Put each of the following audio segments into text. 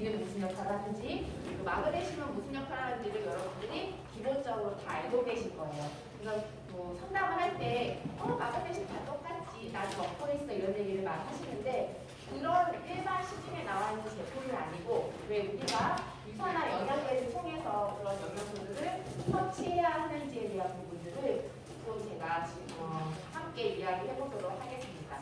B는 무슨 역할을 하는지, 그리고 마그네슘은 무슨 역할을 하는지를 여러분들이 기본적으로 다 알고 계실 거예요. 그래서 뭐 상담을 할 때 마그네슘 다 똑같지, 나도 먹고 있어 이런 얘기를 많이 하시는데 그런 일반 시중에 나와 있는 제품이 아니고 왜 우리가 유산화 영양제를 통해서 그런 영양소들을 섭취해야 하는지에 대한 부분들을 또 제가 지금 함께 이야기해 보도록 하겠습니다.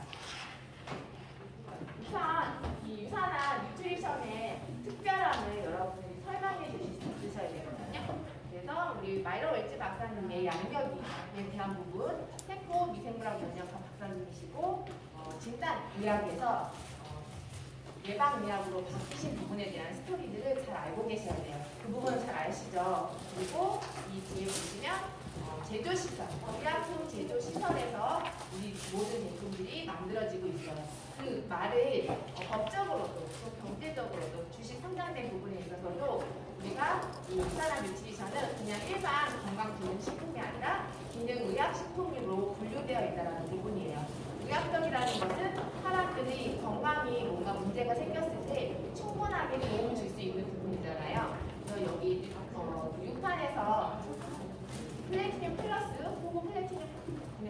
우선 이 유산화 뉴트리션의 특별함을 여러분들이 설명해 주실 수 있으셔야 되거든요. 그래서 우리 마이러 웰치 박사님의 양력에 대한 부분, 세포 미생물학 영양학 박사님이시고 진단 의학에서 예방의학으로 바뀌신 부분에 대한 스토리들을 잘 알고 계셔야 돼요. 그 부분은 잘 아시죠? 그리고 이 뒤에 보시면 제조시설, 의약품 제조시설에서 우리 모든 제품들이 만들어지고 있어요. 그 말을 법적으로도 또 경제적으로도 주식 성장된 부분에 있어서도 우리가 이 유산화 뉴트리션은 그냥 일반 건강기능식품이 아니라 기능의학식품으로 분류되어 있다는 부분이에요. 의학적이라는 것은 사람들이 건강이 뭔가 문제가 생겼을 때 충분하게 도움을 줄 수 있는 부분이잖아요. 그래서 여기 6판에서 플래티늄 플러스 혹은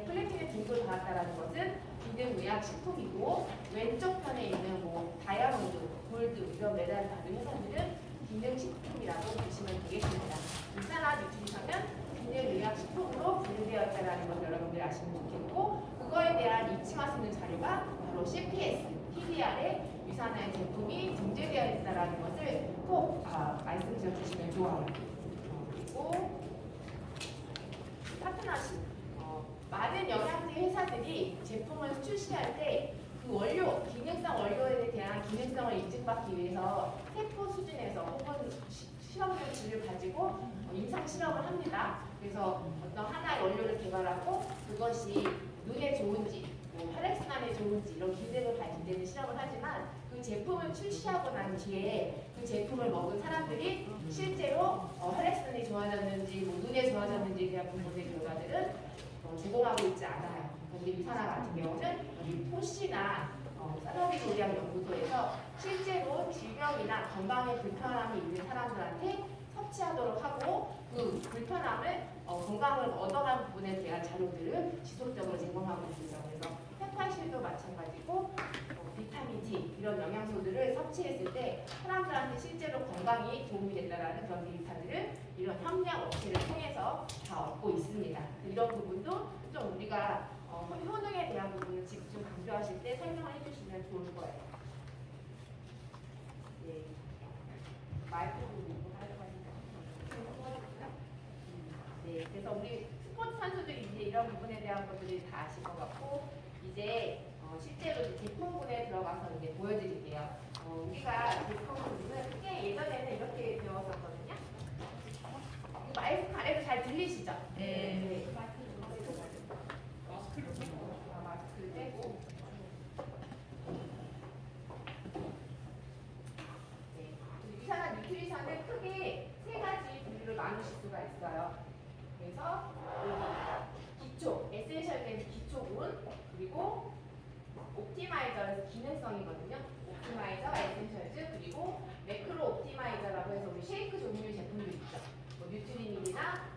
플래티늄 등급을 받았다는 것은 기능의학식품이고 왼쪽 편에 있는 뭐 다이아몬드, 골드 이런 메달을 받은 회사들은 기능식품이라고 보시면 되겠습니다. 유산화 뉴트리션은 기능의학식품으로 분류되어 있다는 것 여러분들이 아시면 좋겠고 그거에 대한 잊지 마시는 자료가 바로 CPS, PDR에 유산화의 제품이 등재되어 있다는 것을 꼭 말씀드려 주시면 좋아요. 그리고 파트너십. 많은 영양제 회사들이 제품을 출시할 때 그 원료, 기능성 원료에 대한 기능성을 인증받기 위해서 세포 수준에서 혹은 실험용지를 가지고 임상 실험을 합니다. 그래서 어떤 하나의 원료를 개발하고 그것이 눈에 좋은지, 혈액순환에 좋은지 이런 기능을 가진 실험을 하지만 그 제품을 출시하고 난 뒤에 그 제품을 먹은 사람들이 실제로 혈액순환이 좋아졌는지, 눈에 좋아졌는지에 대한 부분의 결과들은 제공하고 있지 않아요. 그런데 유산화 같은 경우는 여기 포시나 사라비조리학 연구소에서 실제로 질병이나 건강에 불편함이 있는 사람들한테 섭취하도록 하고 그 불편함을 건강을 얻어간 부분에 대한 자료들을 지속적으로 제공하고 있습니다. 그래서 페파실도 마찬가지고 비타민 D 이런 영양소들을 섭취했을 때 사람들한테 실제로 건강이 도움이 된다는 그런 데이터들을 이런 협력 업체를 통해서 다 얻고 있습니다. 이런 부분도 좀 우리가 효능에 대한 부분을 집중 강조하실 때 설명을 해주시면 좋을 거예요. 네. 마이크 부분 네, 그래서 우리 스포츠 선수들이 이제 이런 부분에 대한 것들이 다 아실 것 같고 이제 실제로 제품군에 들어가서 이제 보여드릴게요. 우리가 제품군은 크게 예전에는 이렇게 배웠었거든요. 마이크 안에도 잘 들리시죠? 네. 마스크를 빼고. 네. 유산화 뉴트리션은 크게 세 가지 분류로 나누실 수가 있어요. 그래서 기초, 에센셜된 기초군, 그리고 옵티마이저에서 기능성이거든요. 옵티마이저, 에센셜즈, 그리고 매크로 옵티마이저라고 해서 우리 쉐이크 종류 제품들 있죠. 뭐 뉴트리밀이나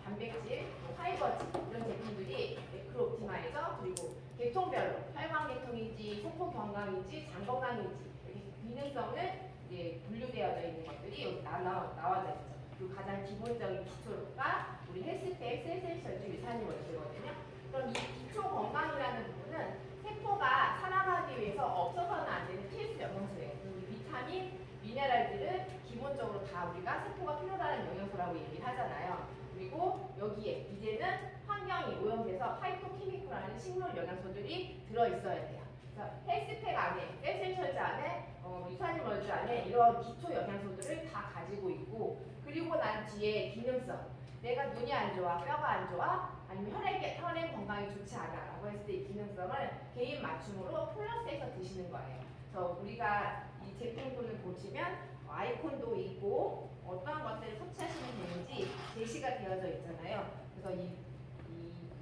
단백질, 파이버즈 이런 제품들이 매크로 옵티마이저, 그리고 계통별로 혈관계통인지, 세포 건강인지, 장 건강인지 여기 기능성을 이제 분류되어져 있는 것들이 여기 나와져 있죠. 그리고 가장 기본적인 기초가 우리 헬스팩, 에센셜즈, 유산균 원료거든요. 그럼 이 기초 건강이라는 부분은 세포가 살아가기 위해서 없어서는 안 되는 필수 영양소예요. 비타민, 미네랄들은 기본적으로 다 우리가 세포가 필요로 하는 영양소라고 얘기를 하잖아요. 그리고 여기에 이제는 환경이 오염돼서 파이토케미컬이라는 식물 영양소들이 들어있어야 돼요. 그래서 헬스팩 안에, 에센셜즈 안에, 유산균 원료 안에 이런 기초 영양소들을 다 가지고 있고 그리고 난 뒤에 기능성. 내가 눈이 안 좋아, 뼈가 안 좋아, 아니면 혈액 건강이 좋지 않아 라고 했을 때 이 기능성을 개인 맞춤으로 플러스해서 드시는 거예요. 그래서 우리가 이 제품군을 보시면 아이콘도 있고 어떠한 것들을 섭취하시면 되는지 제시가 되어져 있잖아요. 그래서 이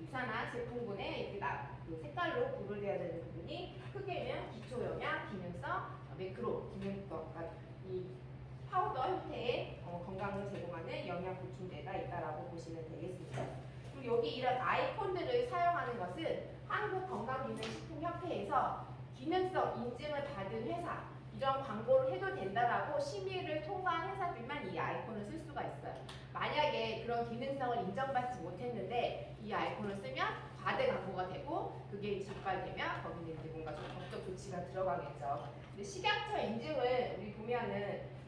유산화 제품군에 이렇게 그 색깔로 구별되어져 있는 부분이 크게는 기초 영양, 기능성, 매크로 기능성, 그러니까 이 파우더 형태의 건강을 제공하는 영양 보충제가 있다라고 보시면 되겠습니다. 그리고 여기 이런 아이콘들을 사용하는 것은 한국건강기능식품협회에서 기능성 인증을 받은 회사, 이런 광고를 해도 된다라고 심의를 통과한 회사들만 이 아이콘을 쓸 수가 있어요. 만약에 그런 기능성을 인정받지 못했는데 이 아이콘을 쓰면 과대 광고가 되고 그게 적발되면 거기는 이제 뭔가 좀 법적 조치가 들어가겠죠. 근데 식약처 인증을 우리 보면은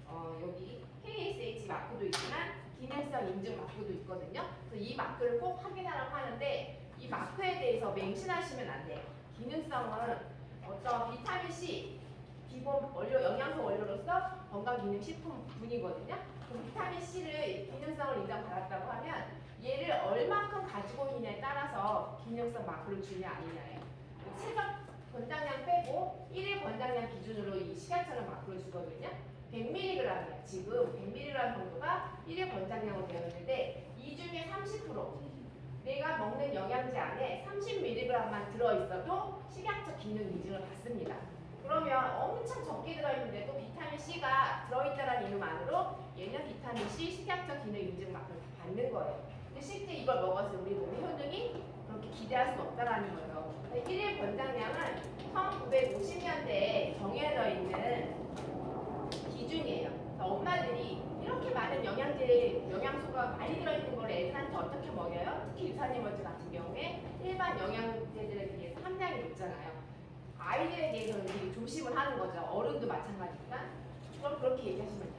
여기 KSH 마크도 있지만 기능성 인증 마크도 있거든요. 그래서 이 마크를 꼭 확인하라고 하는데 이 마크에 대해서 맹신하시면 안 돼요. 기능성은 어떤 비타민 C 기본 원료 영양소 원료로서 건강기능식품분이거든요. 그 비타민 C를 기능성을 인정받았다고 하면 얘를 얼마큼 가지고 있느냐에 따라서 기능성 마크를 주냐 아니냐예요. 최적 권장량 빼고 1일 권장량 기준으로 이 식약처는 마크를 주거든요. 100mg이에요. 지금 100mg 정도가 1일 권장량으로 되어 있는데 이 중에 30% 내가 먹는 영양제 안에 30mg만 들어있어도 식약처 기능 인증을 받습니다. 그러면 엄청 적게 들어있는데도 비타민C가 들어있다는 이유만으로 얘는 비타민C 식약처 기능 인증 마크를 다 받는 거예요. 근데 실제 이걸 먹었을 때 우리 몸의 효능이 그렇게 기대할 수 없다는 거죠. 1일 권장량은 1950년대에 정해져 있는 기준이에요. 그러니까 엄마들이 이렇게 많은 영양소가 많이 들어있는 걸 애들한테 어떻게 먹여요? 특히 유산균 같은 경우에 일반 영양제들에 비해서 함량이 높잖아요. 아이들에 대해서는 되게 조심을 하는 거죠. 어른도 마찬가지니까. 그럼 그렇게 얘기하시면 돼요.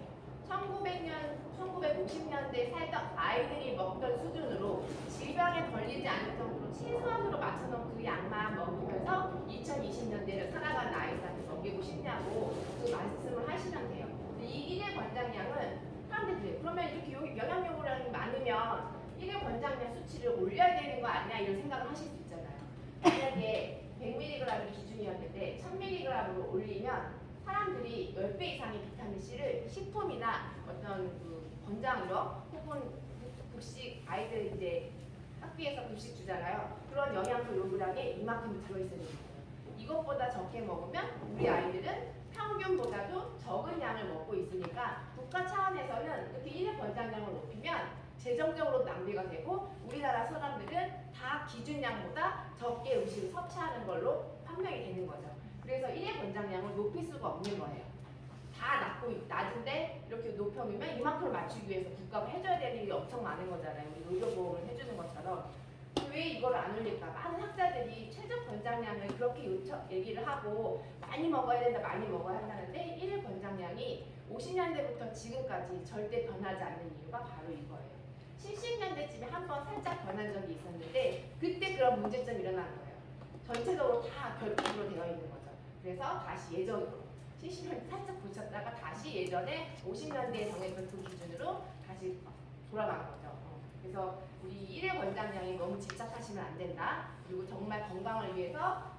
1950년대에 살던 아이들이 먹던 수준으로 질병에 걸리지 않을 정도로 최소한으로 맞춰놓은 그 양만 먹으면서 2020년대를 살아가는 아이들한테 먹이고 싶냐고 그 말씀을 하시면 돼요. 이 1일 권장량은 사람들이 그러면 이렇게 영양 요구량이 많으면 1일 권장량 수치를 올려야 되는 거 아니야? 이런 생각을 하실 수 있잖아요. 만약에 100mg이 기준이었는데 1000mg로 올리면 사람들이 10배 이상의 비타민C를 식품이나 어떤 그 권장으로 혹은 급식 아이들 이제 학교에서 급식 주잖아요. 그런 영양소 요구량에 이만큼 들어있어야 되는 거예요. 이것보다 적게 먹으면 우리 아이들은 평균보다도 적은 양을 먹고 있으니까 국가 차원에서는 이렇게 1일 권장량을 높이면 재정적으로 낭비가 되고 우리나라 사람들은 다 기준량보다 적게 음식을 섭취하는 걸로 판명이 되는 거죠. 그래서 1일 권장량을 높일 수가 없는 거예요. 다 낮은데 이렇게 높여놓으면 이만큼을 맞추기 위해서 국가가 해줘야 되는 일이 엄청 많은 거잖아요. 우리 의료보험을 해주는 것처럼. 왜 이걸 안 올릴까? 많은 학자들이 최적 권장량을 그렇게 얘기를 하고 많이 먹어야 된다, 많이 먹어야 한다는데 1일 권장량이 50년대부터 지금까지 절대 변하지 않는 이유가 바로 이거예요. 70년대쯤에 한번 살짝 변한 적이 있었는데 그때 그런 문제점이 일어난 거예요. 전체적으로 다 결핍으로 되어 있는 거죠. 그래서 다시 예전으로 70년대 살짝 고쳤다가 다시 예전에 50년대에 정했던 그 기준으로 다시 돌아간 거죠. 그래서 우리 1일 권장량이 너무 집착하시면 안 된다. 그리고 정말 건강을 위해서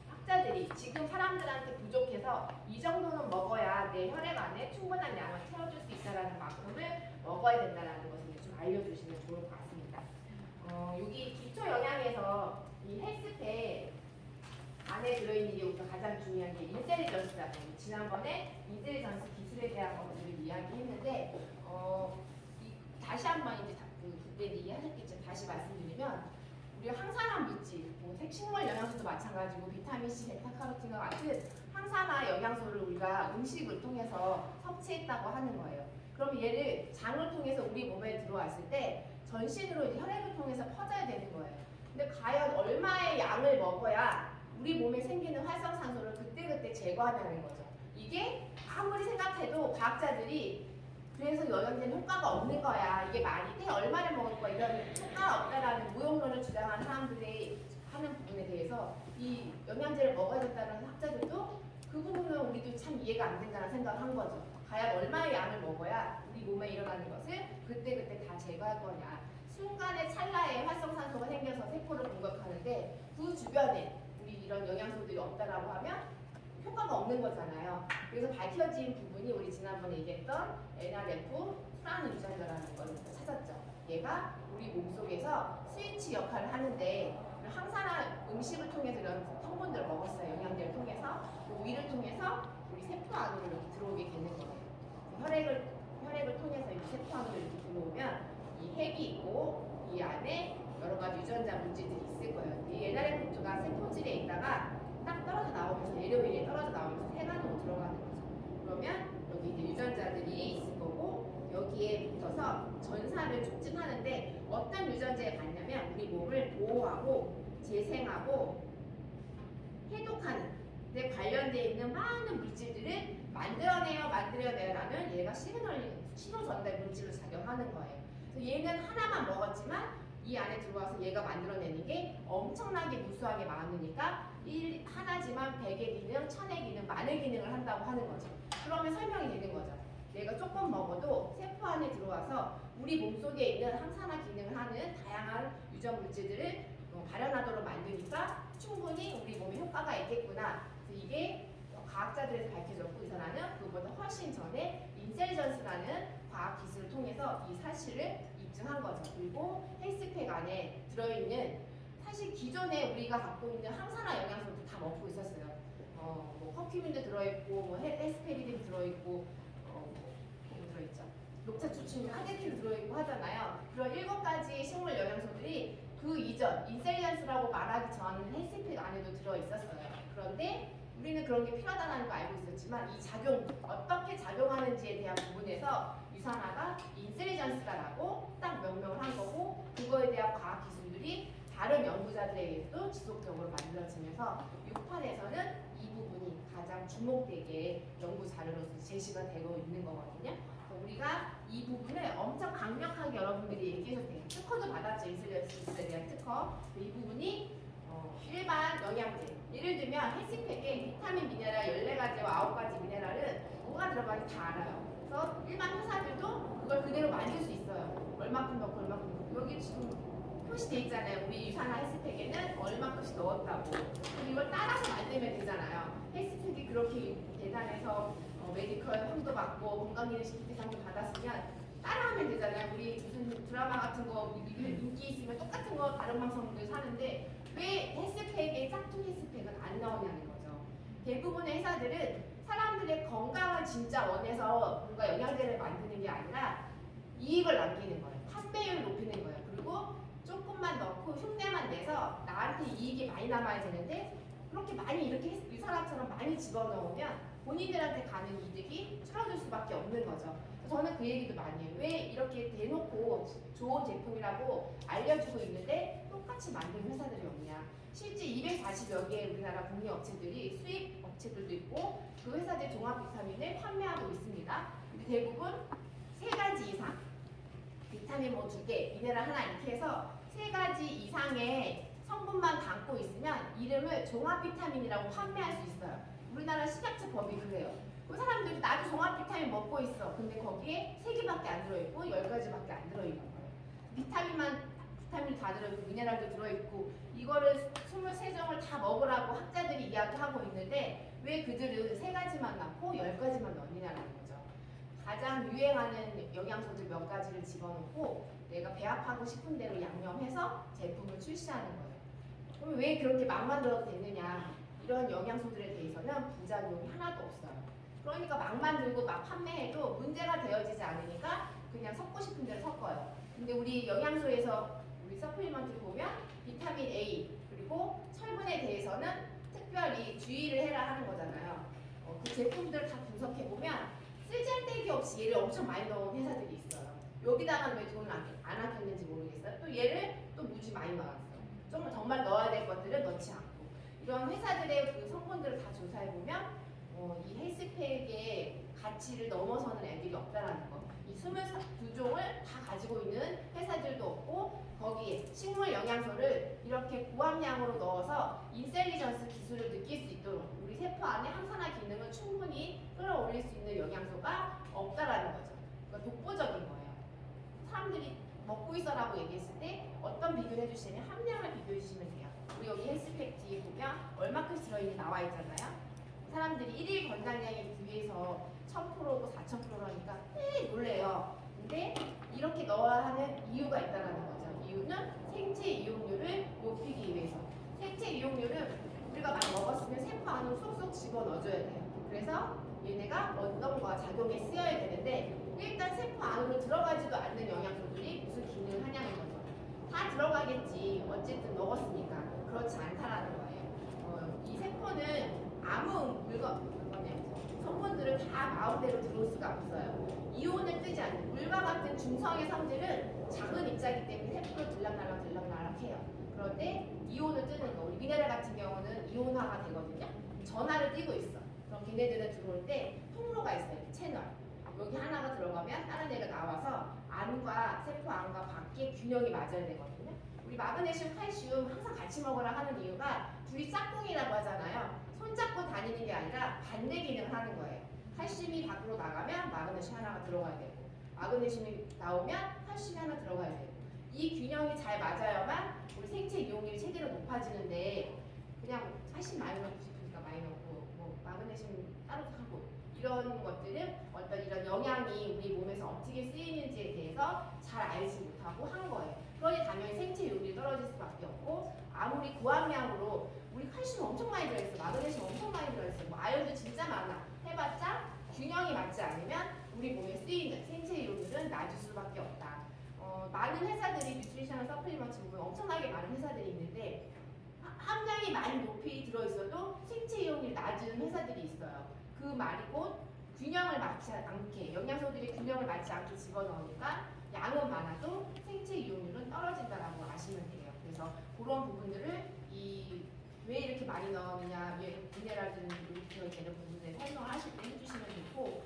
학자들이 지금 사람들한테 부족해서 이 정도는 먹어야 내 혈액 안에 충분한 양을 채워줄 수 있다는 만큼을 먹어야 된다는 것을 좀 알려주시면 좋을 것 같습니다. 여기 기초 영양에서 이 헬스팩 안에 들어있는 게 우선 가장 중요한 게 인텔리전스라고 지난번에 인텔리전스 기술에 대한 것들을 이야기했는데 다시 한번 이제 그때 얘기하셨겠지만 다시 말씀드리면 우리가 항산화 물질, 뭐 식물 영양소도 마찬가지고 비타민 C, 베타카로틴과 같은 항산화 영양소를 우리가 음식을 통해서 섭취했다고 하는 거예요. 그럼 얘를 장을 통해서 우리 몸에 들어왔을 때 전신으로 이제 혈액을 통해서 퍼져야 되는 거예요. 근데 과연 얼마의 양을 먹어야 우리 몸에 생기는 활성산소를 그때그때 제거하냐는 거죠. 이게 아무리 생각해도 과학자들이 그래서 영양제는 효과가 없는 거야. 이게 말이 돼? 얼마를 먹을 거야? 이런 효과가 없다라는 무용론을 주장하는 사람들이 하는 부분에 대해서 이 영양제를 먹어야 된다는 학자들도 그 부분은 우리도 참 이해가 안 된다는 생각을 한 거죠. 과연 얼마의 양을 먹어야 우리 몸에 일어나는 것을 그때그때 다 제거할 거냐. 순간에 찰나에 활성산소가 생겨서 세포를 공격하는데 그 주변에 우리 이런 영양소들이 없다라고 하면 효과가 없는 거잖아요. 그래서 밝혀진 부분이 우리 지난번에 얘기했던 NRF 프라는 유전자라는 걸 찾았죠. 얘가 우리 몸속에서 스위치 역할을 하는데 항산화 음식을 통해서 이런 성분들을 먹었어요. 영양제를 통해서 그 위를 통해서 우리 세포 안으로 이렇게 들어오게 되는 거예요. 혈액을 통해서 이 세포 안으로 이렇게 들어오면 이 핵이 있고 이 안에 여러 가지 유전자 물질들이 있을 거예요. 이 NRF2가 세포질에 있다가 딱 떨어져 나오면서 예료 위에 떨어져 나오면서 핵 안으로 들어가는 거죠. 그러면 여기 이제 유전자들이 있을 거고 여기에 붙어서 전사를 촉진하는데 어떤 유전자에 맞냐면 우리 몸을 보호하고 재생하고 해독하는 데 관련되어 있는 많은 물질들을 만들어내요라는 얘가 신호 전달 물질로 작용하는 거예요. 그래서 얘는 하나만 먹었지만 이 안에 들어와서 얘가 만들어내는 게 엄청나게 무수하게 많으니까 하나지만 100의 기능, 1000의 기능, 만의 기능을 한다고 하는 거죠. 그러면 설명이 되는 거죠. 얘가 조금 먹어도 세포 안에 들어와서 우리 몸속에 있는 항산화 기능을 하는 다양한 유전 물질들을 발현하도록 만드니까 충분히 우리 몸에 효과가 있겠구나. 그래서 이게 과학자들에서 밝혀졌고 이 사람은 그보다 훨씬 전에 인셀전스라는 과학 기술을 통해서 이 사실을 입증한 거죠. 그리고 헬스팩 안에 들어있는 사실 기존에 우리가 갖고 있는 항산화 영양소도 다 먹고 있었어요. 뭐 커큐민도 들어있고, 뭐 헬스페리딘 들어있고, 뭐 들어있죠. 녹차 추출물, 카제틴 들어있고 하잖아요. 그런 7가지 식물 영양소들이 그 이전 인셀리언스라고 말하기 전 헬스팩 안에도 들어있었어요. 그런데 우리는 그런 게 필요하다는 거 알고 있었지만 이 작용, 어떻게 작용하는지에 대한 부분에서 유산화가 인셀리전스라고 딱 명명을 한 거고 그거에 대한 과학 기술들이 다른 연구자들에 의해서도 지속적으로 만들어지면서 6판에서는 이 부분이 가장 주목되게 연구 자료로서 제시가 되고 있는 거거든요. 우리가 이 부분을 엄청 강력하게 여러분들이 얘기해도 돼요. 특허도 받았죠. 인슐린에 대한 특허. 이 부분이 일반 영양제. 예를 들면 헬스팩에 비타민, 미네랄 14가지와 9가지 미네랄은 뭐가 들어가는지 다 알아요. 그래서 일반 회사들도 그걸 그대로 만들 수 있어요. 얼마큼 넣고 얼마큼 넣고. 여기 지금 표시돼 있잖아요. 우리 유산화 헬스팩에는 얼마큼씩 넣었다고. 그리고 이걸 따라서 만들면 되잖아요. 헬스팩이 그렇게 대단해서 메디컬 상도 받고 건강기능식품 상도 받았으면 따라하면 되잖아요. 우리 무슨 드라마 같은 거 인기 있으면 똑같은 거 다른 방송들 사는데 왜 헬스팩에 짝퉁 헬스팩은 안 나오냐는 거죠. 대부분의 회사들은 사람들의 건강을 진짜 원해서 뭔가 영양제를 만드는 게 아니라 이익을 남기는 거예요. 판매율을 높이는 거예요. 그리고 조금만 넣고 흉내만 내서 나한테 이익이 많이 남아야 되는데 그렇게 많이 이렇게 유산화처럼 많이 집어넣으면 본인들한테 가는 이득이 줄어들 수밖에 없는 거죠. 저는 그 얘기도 많이 해요. 왜 이렇게 대놓고 좋은 제품이라고 알려주고 있는데 똑같이 만드는 회사들이 없냐. 실제 240여 개의 우리나라 국내 업체들이 수입 업체들도 있고 그 회사들 종합 비타민을 판매하고 있습니다. 근데 대부분 3가지 이상 비타민 뭐 2개, 미네랄 하나 이렇게 해서 3가지 이상의 성분만 담고 있으면 이름을 종합 비타민이라고 판매할 수 있어요. 우리나라 식약처 법이 그래요. 그 사람들이 나도 종합 비타민 먹고 있어. 근데 거기에 3개밖에 안 들어있고 10가지밖에 안 들어있는 거예요. 비타민 다 들어있고 미네랄도 들어있고 이거를 23종을 다 먹으라고 학자들이 이야기하고 있는데 왜 그들은 3가지만 넣고 10가지만 넣느냐는 거죠. 가장 유행하는 영양소들 몇 가지를 집어넣고 내가 배합하고 싶은 대로 양념해서 제품을 출시하는 거예요. 그럼 왜 그렇게 막 만들어도 되느냐. 이런 영양소들에 대해서는 부작용이 하나도 없어요. 그러니까 막 만들고 막 판매해도 문제가 되어지지 않으니까 그냥 섞고 싶은 대로 섞어요. 근데 우리 영양소에서 우리 서플리먼트를 보면 비타민 A 그리고 철분에 대해서는 특별히 주의를 해라 하는 거잖아요. 그 제품들을 다 분석해보면 쓸잘데기 없이 얘를 엄청 많이 넣은 회사들이 있어요. 여기다가 왜 돈을 안 아꼈는지 모르겠어요. 또 얘를 또 무지 많이 넣었어요. 정말 넣어야 될 것들을 넣지 않고. 이런 회사들의 그 성분들을 다 조사해보면 이 헬스팩의 가치를 넘어서는 애들이 없다라는 거. 이 22종을 다 가지고 있는 회사들도 없고 거기에 식물 영양소를 이렇게 고함량으로 넣어서 인셀리전스 기술을 느낄 수 있도록 우리 세포 안에 항산화 기능을 충분히 끌어올릴 수 있는 영양소가 없다라는 거죠. 그러니까 독보적인 거예요. 사람들이 먹고 있어라고 얘기했을 때 어떤 비교를 해주시면 함량을 비교해 주시면 돼요. 우리 여기 헬스팩 뒤에 보면 얼마큼 들어있는지 나와 있잖아요. 사람들이 1일 권장량에 비해서 1000%고 4000%라니까 놀래요. 근데 이렇게 넣어야 하는 이유가 있다는 거죠. 이유는 생체 이용률을 높이기 위해서. 생체 이용률은 우리가 막 먹었으면 세포 안으로 쏙쏙 집어넣어줘야 돼요. 그래서 얘네가 어떤 거 작용에 쓰여야 되는데 일단 세포 안으로 들어가지도 않는 영양소들이 무슨 기능을 하냐는 거죠. 다 들어가겠지. 어쨌든 먹었으니까. 그렇지 않다라는 거예요. 이 세포는 아무 성분들을 다 마음대로 들어올 수가 없어요. 이온을 뜨지 않는 물과 같은 중성의 성질은 작은 입자이기 때문에 세포를 들락날락 해요. 그런데 이온을 뜨는 거, 우리 미네랄 같은 경우는 이온화가 되거든요. 전하를 띄고 있어. 그럼 걔네들은 들어올 때 통로가 있어요. 채널. 여기 하나가 들어가면 다른 애가 나와서 안과 세포 안과 밖에 균형이 맞아야 되거든요. 우리 마그네슘, 칼슘 항상 같이 먹으라 하는 이유가 둘이 짝꿍이라고 하잖아요. 손잡고 다니는 게 아니라 반대 기능을 하는 거예요. 칼슘이 밖으로 나가면 마그네슘 하나가 들어가야 되고 마그네슘이 나오면 칼슘이 하나 들어가야 되고 이 균형이 잘 맞아야만 우리 생체 이용률이 최대로 높아지는데 그냥 칼슘 많이 넣고 싶으니까 많이 넣고 뭐 마그네슘 따로 하고 이런 것들은 어떤 이런 영양이 우리 몸에서 어떻게 쓰이는지에 대해서 잘 알지 못하고 한 거예요. 그러니 당연히 생체 이용률이 떨어질 수밖에 없고 아무리 고함량으로 우리 칼슘 엄청 많이 들어있어, 마그네슘 엄청 많이 들어있어, 뭐 아연도 진짜 많아 해봤자 균형이 맞지 않으면 우리 몸에 쓰이는 생체 이용률은 낮을 수밖에 없다. 많은 회사들이 뉴트리셔널 서플리먼트 보면 엄청나게 많은 회사들이 있는데 함량이 많이 높이 들어있어도 생체 이용률이 낮은 회사들이 있어요. 그 말이 곧 균형을 맞지 않게 영양소들이 균형을 맞지 않게 집어넣으니까 양은 많아도 생체 이용률은 떨어진다라고 아시면 돼요. 그래서 그런 부분들을 왜 이렇게 많이 넣느냐, 미네랄들은 이렇게 되는 부분에 설명을 하실 때 해주시면 좋고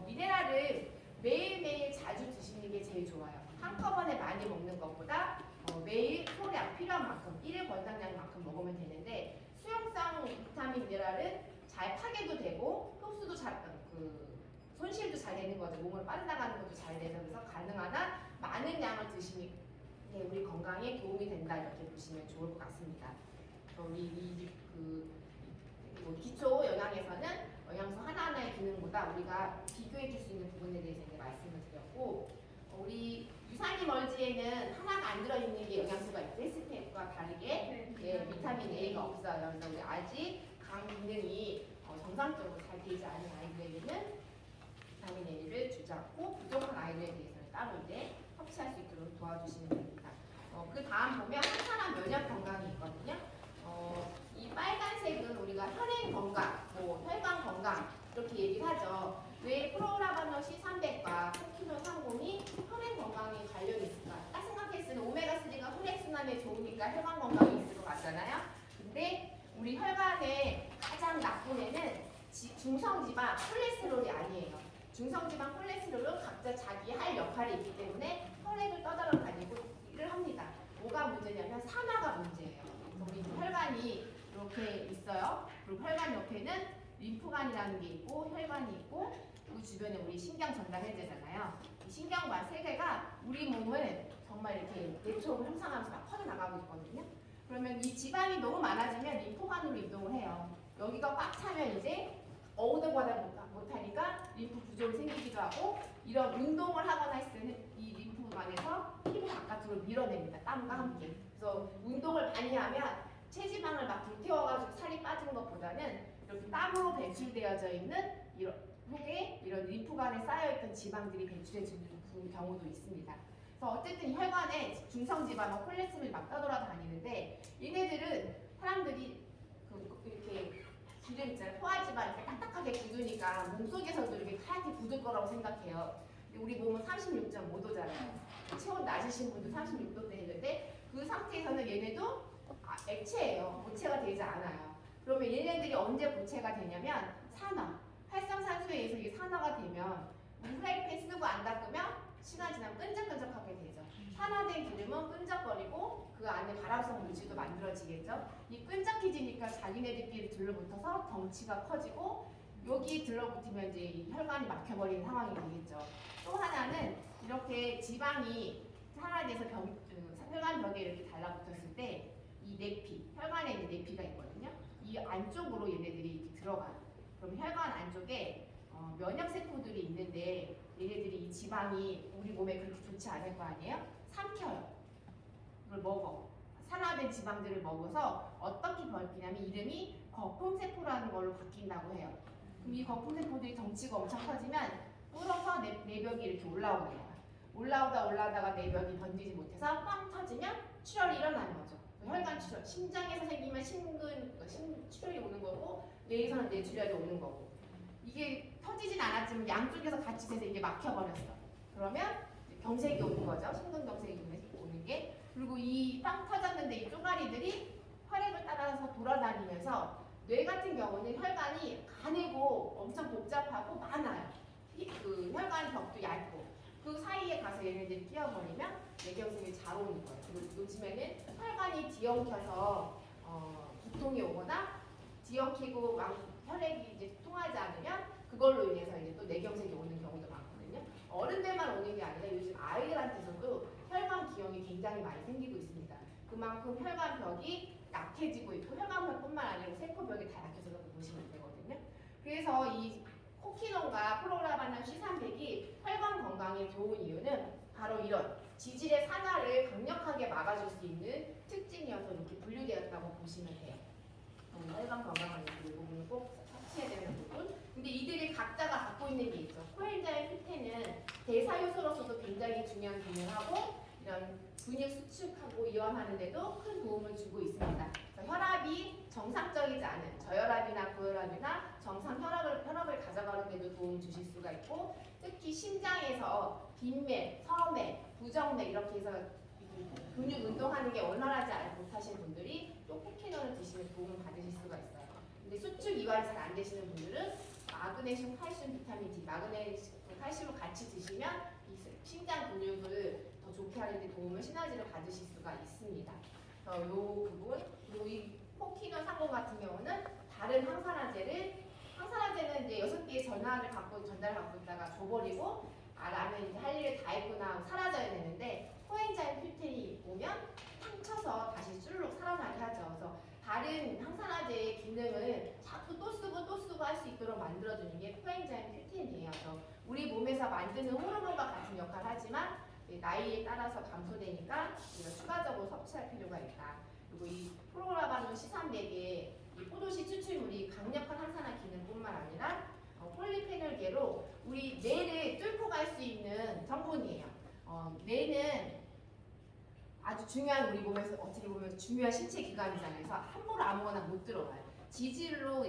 미네랄을 매일매일 자주 드시는 게 제일 좋아요. 한꺼번에 많이 먹는 것보다 매일 소량 필요한 만큼 1일 권장량만큼 먹으면 되는데 수용성 비타민 미네랄은 잘 파괴도 되고 흡수도 잘 손실도 잘 되는 거죠. 몸을 빠져나가는 것도 잘 돼서 그래서 가능한 한 많은 양을 드시는 게 우리 건강에 도움이 된다 이렇게 보시면 좋을 것 같습니다. 우리 기초 영양에서는 영양소 하나하나의 기능보다 우리가 비교해 줄 수 있는 부분에 대해서 이제 말씀을 드렸고 우리 유산균 멀지에는 하나가 안 들어있는 게 영양소가 있고 SPF과 다르게 비타민 A가 없어요. 그래서 우리 아직 간 기능이 정상적으로 잘 되지 않은 아이들에게는 비타민 A를 주지 않고 부족한 아이들에 대해서는 따로 이제 섭취할 수 있도록 도와주시면 됩니다. 그 다음 보면 항산화 면역 건강이 있거든요. 이 빨간색은 우리가 혈행 건강, 혈관 건강 이렇게 얘기를 하죠. 왜 프로라바노 C300과 코키노 30이 혈행 건강에 관련이 있을까? 딱 생각했을 때 오메가3가 혈액순환에 좋으니까 혈관 건강이 있을 것 같잖아요. 근데 우리 혈관의 가장 나쁜 애는 중성지방 콜레스테롤이 아니에요. 중성지방 콜레스테롤은 각자 자기 할 역할이 있기 때문에 혈액을 떠돌아다니고 일을 합니다. 뭐가 문제냐면 산화가 문제예요. 우리 혈관이 이렇게 있어요. 그리고 혈관 옆에는 림프관이라는 게 있고 혈관이 있고 그 주변에 우리 신경 전달해제잖아요. 이 신경관 세 개가 우리 몸을 정말 이렇게 내초를 형성하면서 막 퍼져나가고 있거든요. 그러면 이 지방이 너무 많아지면 림프관으로 이동을 해요. 여기가 꽉 차면 이제 어우덕거리지 못하니까 림프 부족이 생기기도 하고 이런 운동을 하거나 했을 때는 이 림프관에서 피부 바깥으로 밀어냅니다. 땀과 함께. 그래서 운동을 많이 하면 체지방을 막 불태워가지고 살이 빠지는 것보다는 이렇게 땀으로 배출되어져 있는 속에 이런 림프관에 쌓여있던 지방들이 배출해지는 경우도 있습니다. 그래서 어쨌든 혈관에 중성지방과 콜레스테롤이 막 떠돌아다니는데 얘네들은 사람들이 이렇게 기름 있잖아요. 포화지방 이렇게 딱딱하게 굳으니까 몸속에서도 이렇게 하얗게 굳을 거라고 생각해요. 근데 우리 몸은 36.5도잖아요. 체온 낮으신 분도 36도 되는데 그 상태에서는 얘네도 액체예요. 고체가 되지 않아요. 그러면 얘네들이 언제 고체가 되냐면 산화. 활성산소에 의해서 이게 산화가 되면 우리 프라이팬 쓰고 안 닦으면 시간 지나면 끈적끈적하게 되죠. 산화된 기름은 끈적거리고 그 안에 발암성 물질도 만들어지겠죠. 이 끈적해지니까 자기네들끼리 들러붙어서 덩치가 커지고 여기 들러붙으면 이제 혈관이 막혀버리는 상황이 되겠죠. 또 하나는 이렇게 지방이 산화돼서 혈관 벽에 이렇게 달라붙었을 때 이 내피, 혈관에 있는 내피가 있거든요. 이 안쪽으로 얘네들이 이렇게 들어가요. 그럼 혈관 안쪽에 면역세포들이 있는데 얘네들이 이 지방이 우리 몸에 그렇게 좋지 않을 거 아니에요? 삼켜요. 그걸 먹어. 산화된 지방들을 먹어서 어떻게 바뀌냐면 이름이 거품세포라는 걸로 바뀐다고 해요. 그럼 이 거품세포들이 덩치가 엄청 커지면 불어서 내벽이 이렇게 올라오는 거야. 올라오다가 내벽이 번지지 못해서 빵 터지면 출혈이 일어나는 거죠. 혈관 출혈, 심장에서 생기면 출혈이 오는 거고 뇌에서는 뇌출혈이 오는 거고 이게 터지진 않았지만 양쪽에서 같이 돼서 이게 막혀버렸어. 그러면 경색이 오는 거죠. 심근경색이 오는 게. 그리고 이 빵 터졌는데 이 쪼가리들이 혈액을 따라서 돌아다니면서 뇌 같은 경우는 혈관이 가늘고 엄청 복잡하고 많아요. 그 혈관 벽도 얇고 그 사이에 가서 얘네들이 끼어버리면 뇌경색이 잘 오는 거예요. 그리고 요즘에는 혈관이 뒤엉켜서 두통이 오거나 뒤엉키고 막 혈액이 이제 통하지 않으면 그걸로 인해서 이제 또 뇌경색이 오는 경우도 많거든요. 어른들만 오는 게 아니라 요즘 아이들한테서도 혈관 기형이 굉장히 많이 생기고 있습니다. 그만큼 혈관벽이 약해지고 있고 혈관벽뿐만 아니라 세포벽이 다 약해져서 보시면 되거든요. 그래서 이 코키논과 프로라바나 C300이 혈관 건강에 좋은 이유는 바로 이런 지질의 산화를 강력하게 막아줄 수 있는 특징이어서 이렇게 분류되었다고 보시면 돼요. 혈관 건강을 이 부분을 꼭 섭취해야 되는 부분. 근데 이들이 각자가 갖고 있는 게 있죠. 코엔자임 Q10은 대사 효소로서도 굉장히 중요한 기능을 하고 이런 근육 수축하고 이완하는 데도 큰 도움을 주고 있습니다. 혈압이 정상적이지 않은 저혈압이나 고혈압이나 정상 혈압을 가져가는 데도 도움을 주실 수가 있고 특히 심장에서 빈맥, 서맥, 부정맥 이렇게 해서 근육 운동하는 게 원활하지 못하신 분들이 또 코키논을 드시면 도움을 받으실 수가 있어요. 근데 수축 이완이 잘 안 되시는 분들은 마그네슘, 칼슘, 비타민 D, 마그네슘, 칼슘을 같이 드시면 이 심장 근육을 더 좋게 하는 데 도움을 시너지를 받으실 수가 있습니다. 이 부분 그리고 이 코키논 상공 같은 경우는 다른 항산화제는 이제 6개의 전달을 갖고 있다가 줘버리고 나는 이제 할 일을 다 했구나 하고 사라져야 되는데 코엔자임 Q10이 오면 탕쳐서 다시 쭉 살아나게 하죠. 그래서 다른 항산화제의 기능을 자꾸 또 쓰고 할 수 있도록 만들어주는 게 코엔자임 Q10이에요. 그래서 우리 몸에서 만드는 호르몬과 같은 역할을 하지만 나이에 따라서 감소되니까 우리가 추가적으로 섭취할 필요가 있다. 그리고 이 프로라바논 C300의 이 포도씨 추출물이 강력한 항산화 기능뿐만 아니라 폴리페놀계로 우리 뇌를 뚫고 갈 수 있는 성분이에요. 뇌는 아주 중요한 우리 몸에서 어떻게 보면 중요한 신체 기관이잖아요. 그래서 함부로 아무거나 못 들어가요. 지질로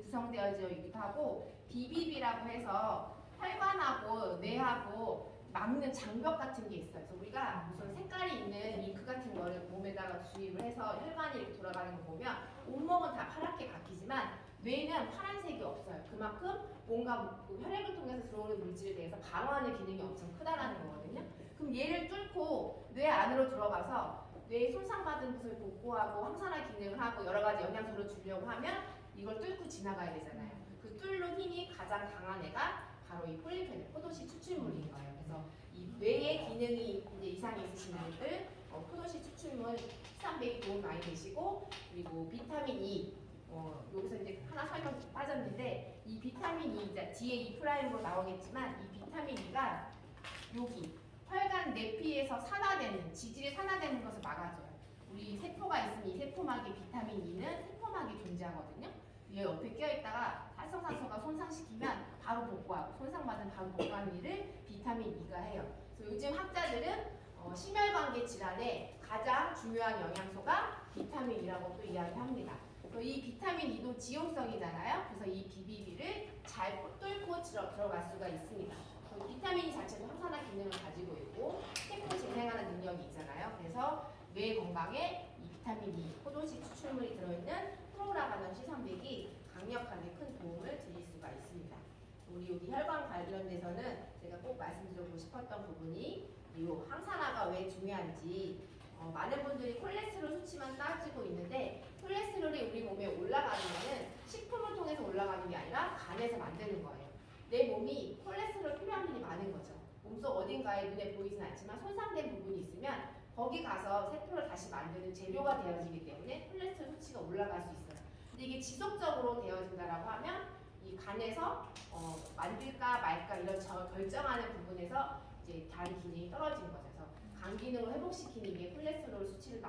구성되어져 있기도 하고 BBB라고 해서 혈관하고 뇌하고 막는 장벽 같은 게 있어요. 그래서 우리가 무슨 색깔이 있는 잉크 같은 거를 몸에다가 주입을 해서 혈관이 이렇게 돌아가는 거 보면 온몸은 다 파랗게 바뀌지만 뇌는 파란색이 없어요. 그만큼 뭔가 혈액을 통해서 들어오는 물질에 대해서 방어하는 기능이 엄청 크다라는 거거든요. 그럼 얘를 뚫고 뇌 안으로 들어가서 뇌에 손상받은 것을 복구하고 항산화 기능을 하고 여러 가지 영양소를 주려고 하면 이걸 뚫고 지나가야 되잖아요. 그 뚫는 힘이 가장 강한 애가 바로 이 폴리페놀, 포도씨 추출물인 거예요. 그래서 이 뇌의 기능이 이제 이상이 있으신 분들 포도씨 추출물 1300이 도움 많이 되시고 그리고 비타민 E 여기서 이제 하나 설명 빠졌는데 이 비타민 E 뒤에 E 프라임으로 나오겠지만 이 비타민 E가 여기 혈관 내피에서 산화되는 지질이 산화되는 것을 막아줘요. 우리 세포가 있으면 이 세포막에 비타민 E는 세포막이 존재하거든요. 얘 옆에 껴있다가 활성산소가 손상시키면 바로 복구하고 손상받은 바로 복구하는 일을 비타민 E가 해요. 그래서 요즘 학자들은 심혈관계 질환에 가장 중요한 영양소가 비타민 E라고 또 이야기합니다. 이 비타민 E도 지용성이잖아요. 그래서 이 BBB를 잘 뚫고 들어갈 수가 있습니다. 비타민 E 자체도 항산화 기능을 가지고 있고 세포 재생하는 능력이 있잖아요. 그래서 뇌 건강에 이 비타민 E, 포도씨 추출물이 들어있는 프로라바논 C300이 강력하게 큰 도움을 드릴 수가 있습니다. 우리 여기 혈관 관련돼서는 제가 꼭 말씀드리고 싶었던 부분이 이 항산화가 왜 중요한지 많은 분들이 콜레스테롤 수치만 따지고 있는데 콜레스테롤이 우리 몸에 올라가는 것은 식품을 통해서 올라가는 게 아니라 간에서 만드는 거예요. 내 몸이 콜레스테롤 필요한 분이 많은 거죠. 몸속 어딘가에 눈에 보이진 않지만 손상된 부분이 있으면 거기 가서 세포를 다시 만드는 재료가 되어지기 때문에 콜레스테롤 수치가 올라갈 수 있어요. 근데 이게 지속적으로 되어진다라고 하면 이 간에서 만들까 말까 이런 결정하는 부분에서 이제 다른 기능이 떨어지는 거죠. 그래서 간 기능을 회복시키는 게 콜레스테롤 수치를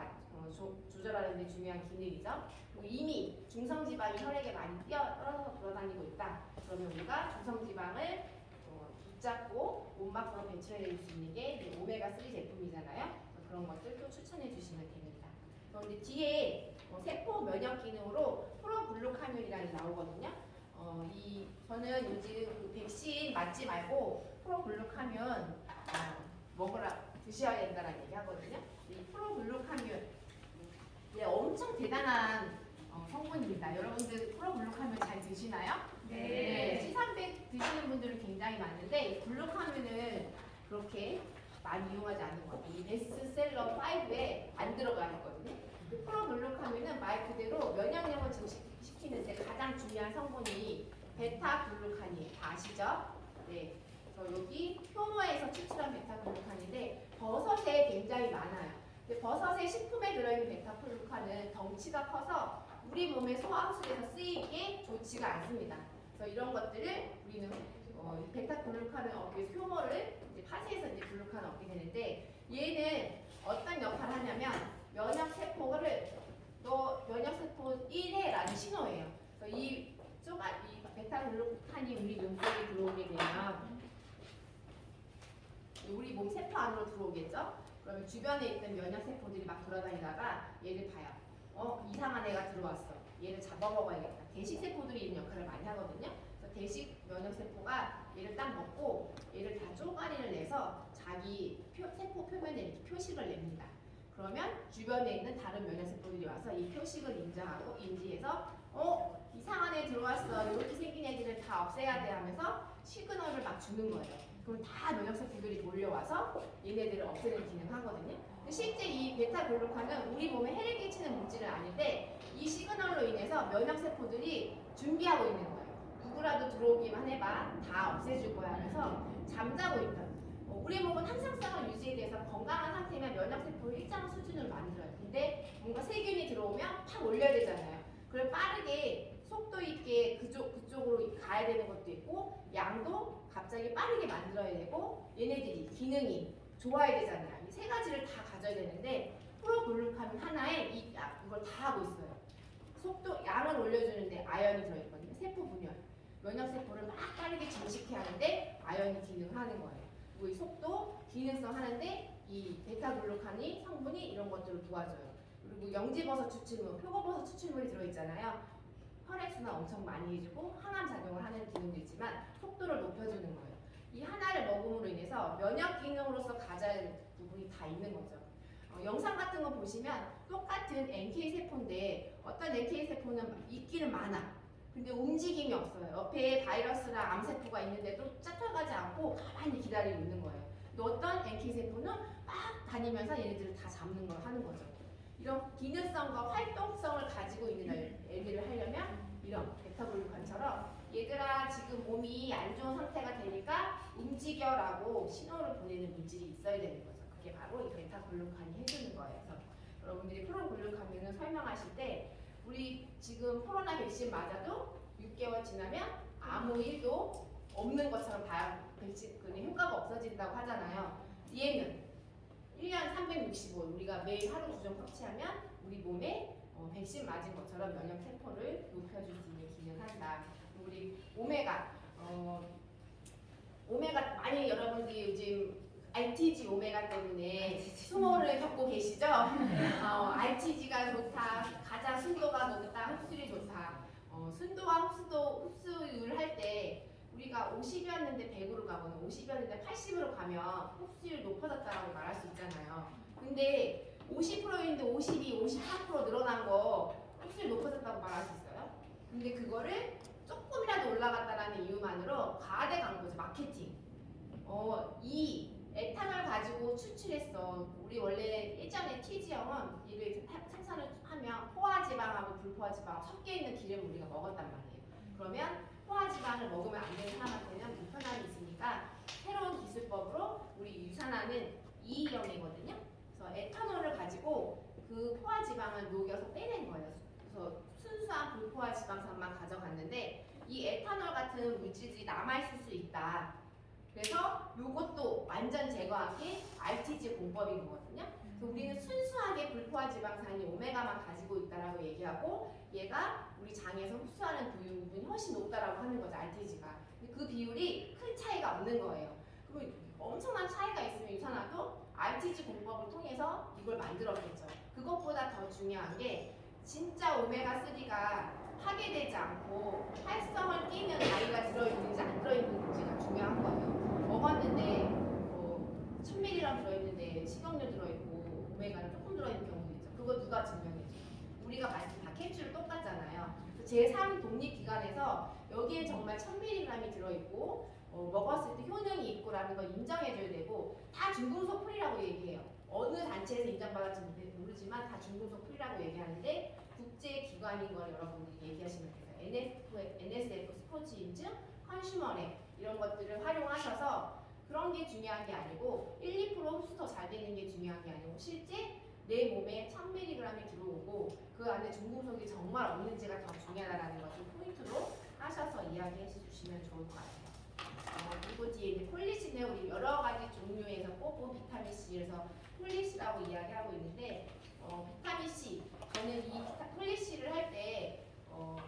조절하는 데 중요한 기능이죠. 그리고 이미 중성지방이 혈액에 많이 떨어져서 돌아다니고 있다. 그러면 우리가 중성지방을 붙잡고 몸 밖으로 배출해낼 수 있는 게 오메가3 제품이잖아요. 그런 것들도 추천해 주시면 됩니다. 그런데 뒤에 세포 면역 기능으로 프로글루카민이라는 게 나오거든요. 저는 요즘 그 백신 맞지 말고 프로글루카민 드셔야 된다는 얘기 하거든요. 이 프로글루카민 엄청 대단한 성분입니다. 여러분들 프로글루카민 잘 드시나요? 네. C300 드시는 분들은 굉장히 많은데 이 글루카민을 그렇게 많이 이용하지 않는 것 같아요. 이 베스트셀러 5에 안 들어가 있거든요. 그 프로글루카민은 말 그대로 면역력을 증식시키는데 가장 중요한 성분이 베타글루칸이에요. 다 아시죠? 네. 그래서 여기 효모에서 추출한 베타글루칸인데 버섯에 굉장히 많아요. 근데 버섯의 식품에 들어있는 베타글루칸은 덩치가 커서 우리 몸의 소화흡수에서 쓰이기에 좋지가 않습니다. 그래서 이런 것들을 우리는 베타글루칸을 얻기 위해서 효모를 이제 파쇄해서 이제 글루칸을 얻게 되는데 얘는 어떤 역할을 하냐면 면역세포를 면역세포 1회라는 신호예요. 그래서 이 베타글루칸이 우리 몸속에 들어오게 되면 우리 몸 세포 안으로 들어오겠죠? 그러면 주변에 있던 면역세포들이 막 돌아다니다가 얘를 봐요. 이상한 애가 들어왔어. 얘를 잡아먹어야겠다. 대식세포들이 이런 역할을 많이 하거든요. 그래서 대식 면역세포가 얘를 딱 먹고 얘를 다 쪼가리를 내서 자기 세포 표면에 이렇게 표식을 냅니다. 그러면 주변에 있는 다른 면역세포들이 와서 이 표식을 인지해서 이상한 애 들어왔어. 이렇게 생긴 애들을 다 없애야 돼 하면서 시그널을 막 주는 거예요. 그럼 다 면역세포들이 몰려와서 얘네들을 없애는 기능을 하거든요. 근데 실제 이 베타글루칸은 우리 몸에 해를 끼치는 물질은 아닌데 이 시그널로 인해서 면역세포들이 준비하고 있는 거예요. 누구라도 들어오기만 해봐. 다 없애줄 거야 하면서 잠자고 있다. 우리 몸은 항상성을 유지에 대해서 건강한 상태면 면역세포를 일정 수준으로 만들어요. 근데 뭔가 세균이 들어오면 팍 올려야 되잖아요. 그걸 빠르게 속도 있게 그쪽으로 가야 되는 것도 있고 양도 갑자기 빠르게 만들어야 되고 얘네들이 기능이 좋아야 되잖아요. 이 세 가지를 다 가져야 되는데 프로글루카민 하나에 이걸 다 하고 있어요. 속도 양을 올려주는데 아연이 들어있거든요. 세포 분열 면역세포를 막 빠르게 증식해 하는데 아연이 기능을 하는 거예요. 그리고 이 속도 기능성 하는데 이 베타글루칸이 성분이 이런 것들을 도와줘요. 그리고 영지버섯 추출물, 표고버섯 추출물이 들어있잖아요. 혈액순환 엄청 많이 해주고 항암 작용을 하는 기능도 있지만 속도를 높여주는 거예요. 이 하나를 먹음으로 인해서 면역 기능으로서 가져야 할 부분이 다 있는 거죠. 영상 같은 거 보시면 똑같은 NK세포인데 어떤 NK세포는 있기는 많아. 근데 움직임이 없어요. 옆에 바이러스나 암세포가 있는데도 쫓아가지 않고 가만히 기다리고 있는 거예요. 또 어떤 NK세포는 막 다니면서 얘네들을 다 잡는 걸 하는 거죠. 이런 기능성과 활동성을 가지고 있는 애들을 하려면 이런 베타글루칸처럼 얘들아 지금 몸이 안 좋은 상태가 되니까 움직여라고 신호를 보내는 물질이 있어야 되는 거죠. 그게 바로 이 베타글루칸이 해주는 거예요. 그래서 여러분들이 프로글루카민을 설명하실 때 우리 지금 코로나 백신 맞아도 6개월 지나면 아무 일도 없는 것처럼 백신 효과가 없어진다고 하잖아요. 얘는 1년 365일 우리가 매일 하루 2종 섭취하면 우리 몸에 백신 맞은 것처럼 면역세포를 높여줄 수 있는 기능을 한다. 우리 오메가 많이 여러분들이 요즘 RTG 오메가 때문에 수모를 겪고 계시죠? RTG가 좋다, 가장 순도가 높다, 흡수율이 좋다. 순도와 흡수율 할 때 우리가 50이었는데 100으로 가거나 50이었는데 80으로 가면 흡수율 높아졌다고 말할 수 있잖아요. 근데 50%인데 52, 53% 늘어난 거 흡수율 높아졌다고 말할 수 있어요? 근데 그거를 조금이라도 올라갔다라는 이유만으로 과대 광고죠. 마케팅. 이 에탄올 가지고 추출했어. 우리 원래 예전에 TG형은 이를 생산을 하면 포화지방하고 불포화지방 섞여 있는 기름을 우리가 먹었단 말이에요. 그러면 포화지방을 먹으면 안 되는 사람한테는 불편함이 있으니까 새로운 기술법으로 우리 유산화는 2형이거든요. 그래서 에탄올을 가지고 그 포화지방을 녹여서 빼낸 거예요. 그래서 순수한 불포화지방산만 가져갔는데 이 에탄올 같은 물질들이 남아있을 수 있다. 그래서 이것도 완전 제거한 게 RTG 공법인 거거든요. 그래서 우리는 순수하게 불포화 지방산이 오메가만 가지고 있다라고 얘기하고 얘가 우리 장에서 흡수하는 부분이 훨씬 높다라고 하는 거죠. RTG가. 근데 그 비율이 큰 차이가 없는 거예요. 그럼 엄청난 차이가 있으면 유산화도 RTG 공법을 통해서 이걸 만들었겠죠. 그것보다 더 중요한 게 진짜 오메가3가 파괴되지 않고 활성을 띠는 아이가 들어있는지 안 들어있는지가 중요한 거예요. 먹었는데 1000mg 들어있는데 식용유 들어있고 오메가는 조금 들어있는 경우도 있죠. 그거 누가 증명해줘? 우리가 봤을 때 다 캡슐 똑같잖아요. 제3 독립기관에서 여기에 정말 1000mg이 들어있고 먹었을 때 효능이 있고라는 걸 인정해줘야 되고 다 중금속 풀이라고 얘기해요. 어느 단체에서 인정받았지 모르지만 다 중금속 풀이라고 얘기하는데 국제기관인 걸 여러분들이 얘기하시면 돼요. NSF 스포츠 인증, 컨슈머랩 이런 것들을 활용하셔서 그런 게 중요한 게 아니고 1, 2% 흡수 더 잘 되는 게 중요한 게 아니고 실제 내 몸에 1000mg이 들어오고 그 안에 중금속이 정말 없는지가 더 중요하다는 것을 포인트로 하셔서 이야기해 주시면 좋을 것 같아요. 그리고 뒤에 이제 폴리시는 우리 여러 가지 종류에서 뽑은 비타민 C에서 폴리시라고 이야기하고 있는데 비타민 C 저는 이 폴리시를 할 때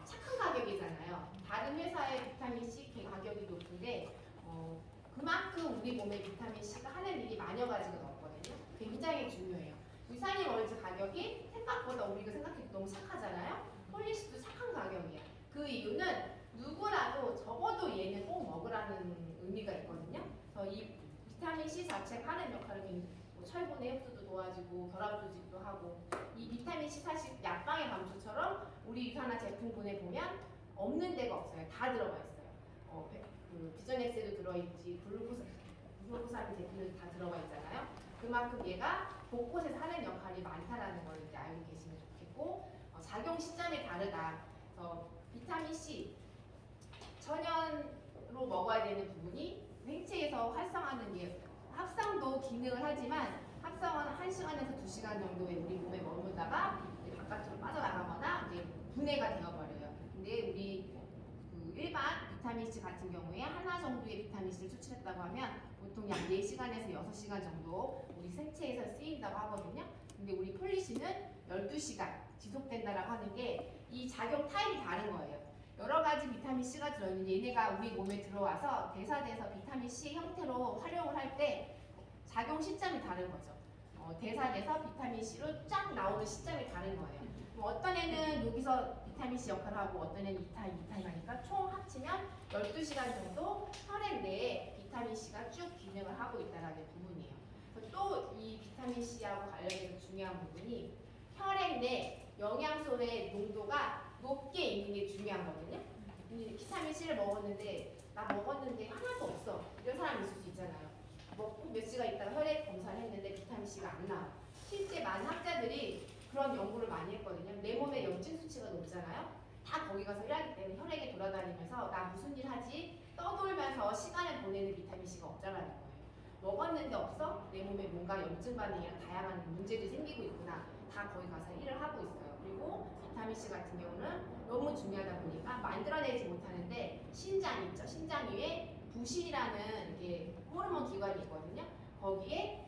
착한 가격이잖아요. 다른 회사의 비타민 C 가격이 높은데 그만큼 우리 몸에 비타민 C가 하는 일이 많여 가지가 없거든요. 굉장히 중요해요. 유산균 월즈 가격이 생각보다 우리가 생각해도 너무 착하잖아요. 폴리시도 착한 가격이야. 그 이유는 누구라도 적어도 얘는 꼭 먹으라는 의미가 있거든요. 그래서 이 비타민 C 자체가 하는 역할은 철분의 흡수도 도와주고 결합 조직도 하고 이 비타민 C 사실 약방의 감초처럼 우리 유산화 제품군에 보면 없는 데가 없어요. 다 들어가 있어요. 비전엑스에도 들어있지 글루코사민 제품에도 다 들어가 있잖아요. 그만큼 얘가 곳곳에서 하는 역할이 많다라는 걸 이제 알고 계시면 좋겠고 작용 시점이 다르다. 그래서 비타민 C 천연으로 먹어야 되는 부분이 생체에서 활성하는 게 합성도 기능을 하지만 합성은 1시간에서 2시간 정도에 우리 몸에 머물다가 이제 바깥으로 빠져나가거나 이제 분해가 되어버려요. 근데 우리 일반 비타민 C 같은 경우에 하나 정도의 비타민 C를 추출했다고 하면 보통 약 4시간에서 6시간 정도 우리 생체에서 쓰인다고 하거든요. 근데 우리 폴리시는 12시간 지속된다라고 하는 게 이 작용 타입이 다른 거예요. 여러 가지 비타민 C가 들어있는데 얘네가 우리 몸에 들어와서 대사돼서 비타민 C 형태로 활용을 할 때 작용 시점이 다른 거죠. 대사돼서 비타민 C로 쫙 나오는 시점이 다른 거예요. 어떤 애는 여기서 비타민 C 역할을 하고 어떤 애는 2타임 하니까 총 합치면 12시간 정도 혈액 내에 비타민 C가 쭉 기능을 하고 있다는 부분이에요. 또 이 비타민 C하고 관련해서 중요한 부분이 혈액 내 영양소의 농도가 높게 있는 게 중요하거든요. 비타민 C를 먹었는데 나 먹었는데 하나도 없어. 이런 사람이 있을 수 있잖아요. 먹고 몇 시간 있다가 혈액 검사를 했는데 비타민 C가 안 나와. 실제 많은 학자들이 그런 연구를 많이 했거든요. 내 몸에 염증 수치가 높잖아요. 다 거기 가서 일하기 때문에 혈액에 돌아다니면서 나 무슨 일 하지? 떠돌면서 시간을 보내는 비타민 C가 없잖아요. 먹었는데 없어? 내 몸에 뭔가 염증 반응이나 다양한 문제들이 생기고 있구나. 다 거기 가서 일을 하고 있어요. 그리고 비타민 C 같은 경우는 너무 중요하다 보니까 만들어내지 못하는데 신장 있죠. 신장 위에 부신이라는 이게 호르몬 기관이 있거든요. 거기에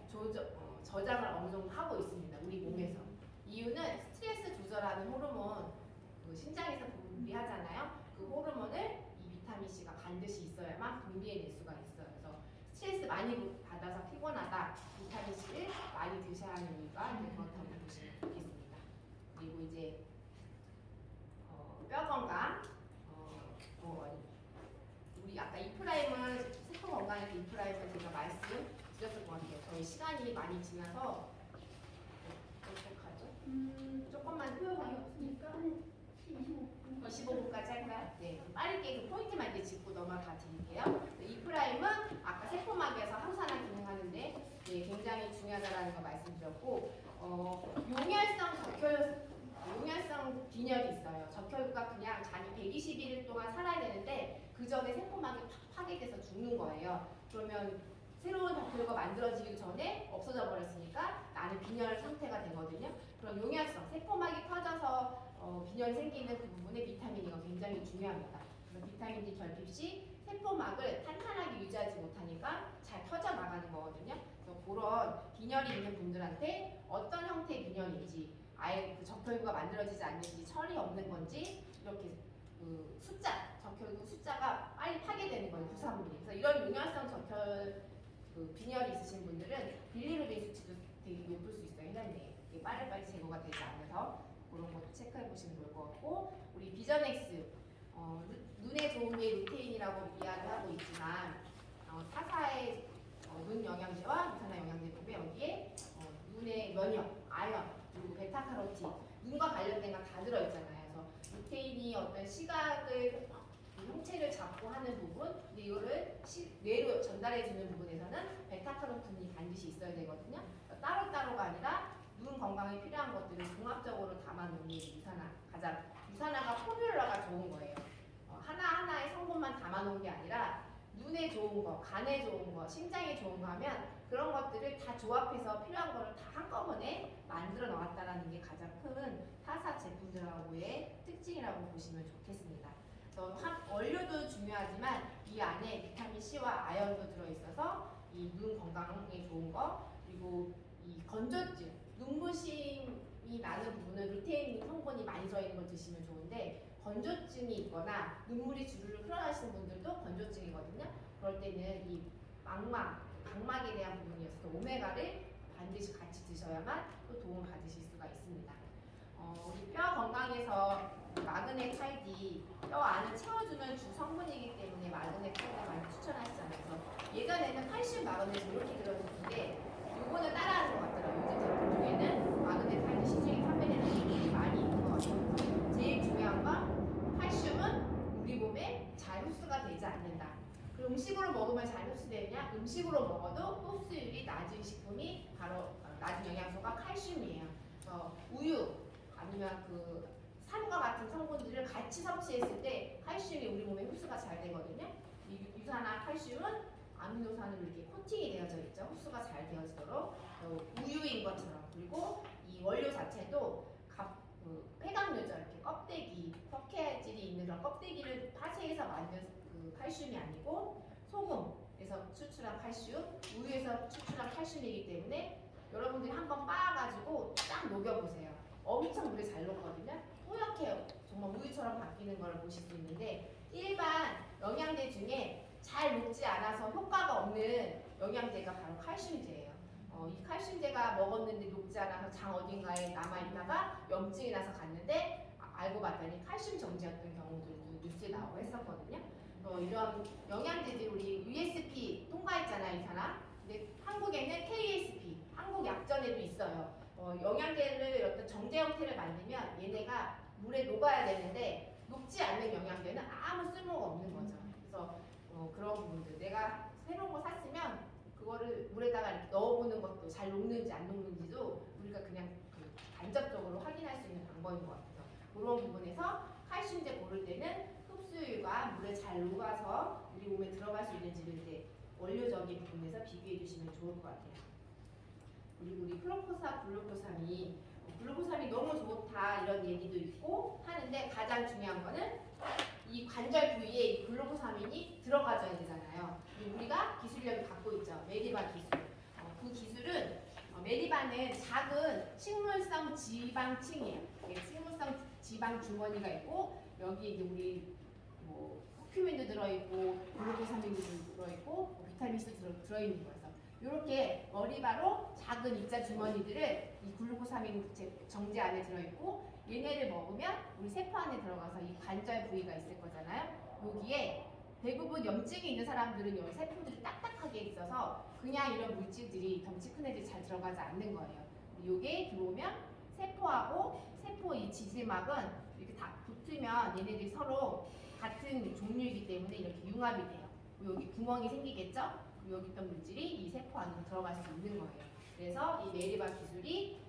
저장을 어느 정도 하고 있습니다. 우리 몸에서. 이유는 스트레스 조절하는 호르몬 신장에서 분비하잖아요. 그 호르몬을 이 비타민 C가 반드시 있어야만 분비해낼 수가 있어요. 그래서 스트레스 많이 받아서 피곤하다. 비타민 C를 많이 드셔야 하는 이유가 그렇다고 보시면 좋겠습니다. 그리고 이제 뼈 건강. 우리 아까 이프라임은 세포 건강에서 이프라임을 제가 말씀 드렸을 것 같아요. 저희 시간이 많이 지나서 어떡하죠? 조금만 표현이 없으니까 한 25분까지 할까요? 네, 빠르게 그 포인트만 이제 짚고 넘어가 드릴게요. 이프라임은 아까 세포막에서 항산화 기능하는데 네, 굉장히 중요하다는 거 말씀드렸고 용혈성 빈혈이 있어요. 적혈구가 그냥 자기 121일 동안 살아야 되는데 그 전에 세포막이 파괴돼서 죽는 거예요. 그러면 새로운 적혈구가 만들어지기 전에 없어져 버렸으니까 나는 빈혈 상태가 되거든요. 그런 용혈성, 세포막이 터져서 빈혈이 생기는 그 부분에 비타민 E가 굉장히 중요합니다. 그래서 비타민 D 결핍 시 세포막을 탄탄하게 유지하지 못하니까 아예 그 적혈구가 만들어지지 않는지 철이 없는 건지 이렇게 그 숫자 적혈구 숫자가 빨리 파괴되는 거예요. 부산물이. 그래서 이런 용혈성 적혈 그 빈혈이 있으신 분들은 빌리루빈 수치도 되게 높을 수 있어요. 혈관 내에 빨리빨리 제거가 되지 않아서 그런 것도 체크해 보시면 좋을 것 같고 우리 비전엑스 눈에 좋은 게 루테인이라고 이야기를 하고 있지만 타사의 눈 영양제와 유산화 영양제 보면 여기에 눈의 면역, 아연, 그리고 베타카로틴 눈과 관련된 건 다 들어있잖아요. 그래서 루테인이 어떤 시각을 형체를 잡고 하는 부분, 근데 이거를 뇌로 전달해주는 부분에서는 베타카로틴이 반드시 있어야 되거든요. 따로따로가 아니라 눈 건강에 필요한 것들을 종합적으로 담아놓는 게 유산화가 포뮬러가 좋은 거예요. 하나하나의 성분만 담아놓은 게 아니라 눈에 좋은 거, 간에 좋은 거, 심장에 좋은 거 하면 그런 것들을 다 조합해서 필요한 거를 다 한꺼번에 만들어 나왔다는 게 가장 큰 타사 제품들하고의 특징이라고 보시면 좋겠습니다. 원료도 중요하지만 이 안에 비타민 C와 아연도 들어있어서 이 눈 건강에 좋은 거 그리고 이 건조증, 눈부심이 나는 부분은 루테인 성분이 많이 들어있는 걸 드시면 좋은데 건조증이 있거나 눈물이 주르르 흘러나시는 분들도 건조증이거든요. 그럴 때는 이 각막에 대한 부분이어서 오메가를 반드시 같이 드셔야만 또 도움을 받으실 수가 있습니다. 우리 뼈 건강에서 마그넷 칼디 뼈 안을 채워주는 주 성분이기 때문에 마그넷 칼디 많이 추천하시잖아요. 그래서 예전에는 칼슘 마그넷이 이렇게 들어있는데 요거는 따라하는 것 같더라고요. 요즘 제품 중에는 마그넷 칼디 시중에 판매되는 제품이 많이 있는 것 같아요. 제일 중요한 건 칼슘은 우리 몸에 잘 흡수가 되지 않는다. 그럼 음식으로 먹으면 잘 흡수되느냐? 음식으로 먹어도 흡수율이 낮은 식품이 바로 낮은 영양소가 칼슘이에요. 우유 아니면 그 산과 같은 성분들을 같이 섭취했을 때 칼슘이 우리 몸에 흡수가 잘 되거든요. 이 유산화 칼슘은 아미노산으로 이렇게 코팅이 되어져 있죠. 흡수가 잘 되어지도록 우유인 것처럼. 그리고 이 원료 자체도 폐각류죠. 이렇게 껍데기, 석회질이 있는 그런 껍데기를 파쇄해서 만든 그 칼슘이 아니고 소금에서 추출한 칼슘, 우유에서 추출한 칼슘이기 때문에 여러분들이 한번 빻아가지고 딱 녹여보세요. 엄청 물에 잘 녹거든요. 뿌옇게 정말 우유처럼 바뀌는 걸 보실 수 있는데 일반 영양제 중에 잘 녹지 않아서 효과가 없는 영양제가 바로 칼슘제예요. 이 칼슘제가 먹었는데 녹지 않아서 장 어딘가에 남아있다가 염증이 나서 갔는데 알고 봤더니 칼슘 정지였던 경우들도 뉴스에 나오고 했었거든요. 이런 영양제들 우리 USP 통과했잖아요, 이 사람. 근데 한국에는 KSP, 한국 약전에도 있어요. 영양제를 어떤 정제 형태를 만들면 얘네가 물에 녹아야 되는데 녹지 않는 영양제는 아무 쓸모가 없는 거죠. 그래서 그런 부분들 내가 새로운 거 샀으면 그거를 물에다가 이렇게 넣어보는 것도 잘 녹는지 안 녹는지도 우리가 그냥 간접적으로 확인할 수 있는 방법인 것 같아요. 그런 부분에서 칼슘제 고를 때는 흡수율과 물에 잘 녹아서 우리 몸에 들어갈 수 있는지를 이제 원료적인 부분에서 비교해 주시면 좋을 것 같아요. 그리고 우리 글루코삼이 너무 좋다 이런 얘기도 있고 하는데 가장 중요한 거는 이 관절 부위에 이 글루코사민이 들어가줘야 되잖아요. 우리가 기술력을 갖고 있죠. 메리바 기술. 그 기술은 메리바는 작은 식물성 지방층이에요. 식물성 지방 주머니가 있고 여기 이제 우리 커큐민도 들어있고 글루코사민도 들어있고 비타민C도 들어있는 거예요. 이렇게 머리바로 작은 입자 주머니들을 이 글루코사민 정제 안에 들어있고 얘네를 먹으면 우리 세포 안에 들어가서 이 관절 부위가 있을 거잖아요. 여기에 대부분 염증이 있는 사람들은 이 세포들이 딱딱하게 있어서 그냥 이런 물질들이 덩치 큰 애들이 잘 들어가지 않는 거예요. 이게 들어오면 세포하고 세포 이 지질막은 이렇게 다 붙으면 얘네들이 서로 같은 종류이기 때문에 이렇게 융합이 돼요. 여기 구멍이 생기겠죠? 여기 있던 물질이 이 세포 안으로 들어갈 수 있는 거예요. 그래서 이 메리바 기술이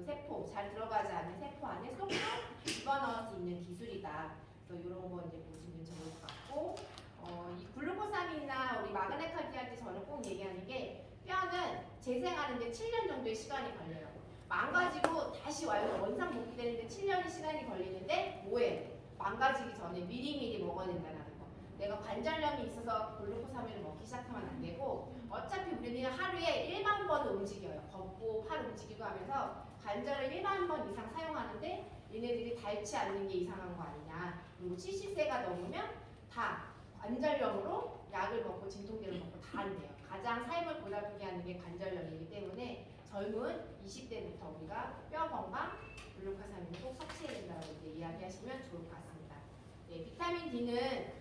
세포, 잘 들어가지 않는 세포 안에 쏙쏙 집어넣을 수 있는 기술이다. 그래서 이런 거 이제 보시면 좋을 것 같고, 이 글루코사민이나 우리 마그네칼디할 때 저는 꼭 얘기하는 게 뼈는 재생하는데 7년 정도의 시간이 걸려요. 망가지고 다시 와요. 원상 복귀되는데 7년의 시간이 걸리는데 뭐해? 망가지기 전에 미리미리 먹어야 된다는 거. 내가 관절염이 있어서 글루코사민을 먹기 시작하면 안 되고 어차피 우리는 하루에 1만 번을 움직여요. 걷고 팔 움직이고 하면서 관절을 1만 번 이상 사용하는데 얘네들이 닳지 않는 게 이상한 거 아니냐. 그리고 70세가 넘으면 다 관절염으로 약을 먹고 진통제를 먹고 다 한대요. 가장 삶을 보답하게 하는 게 관절염이기 때문에 젊은 20대부터 우리가 뼈 건강, 블루카사민을 꼭 섭취해야 된다고 이제 이야기하시면 좋을 것 같습니다. 네, 비타민 D는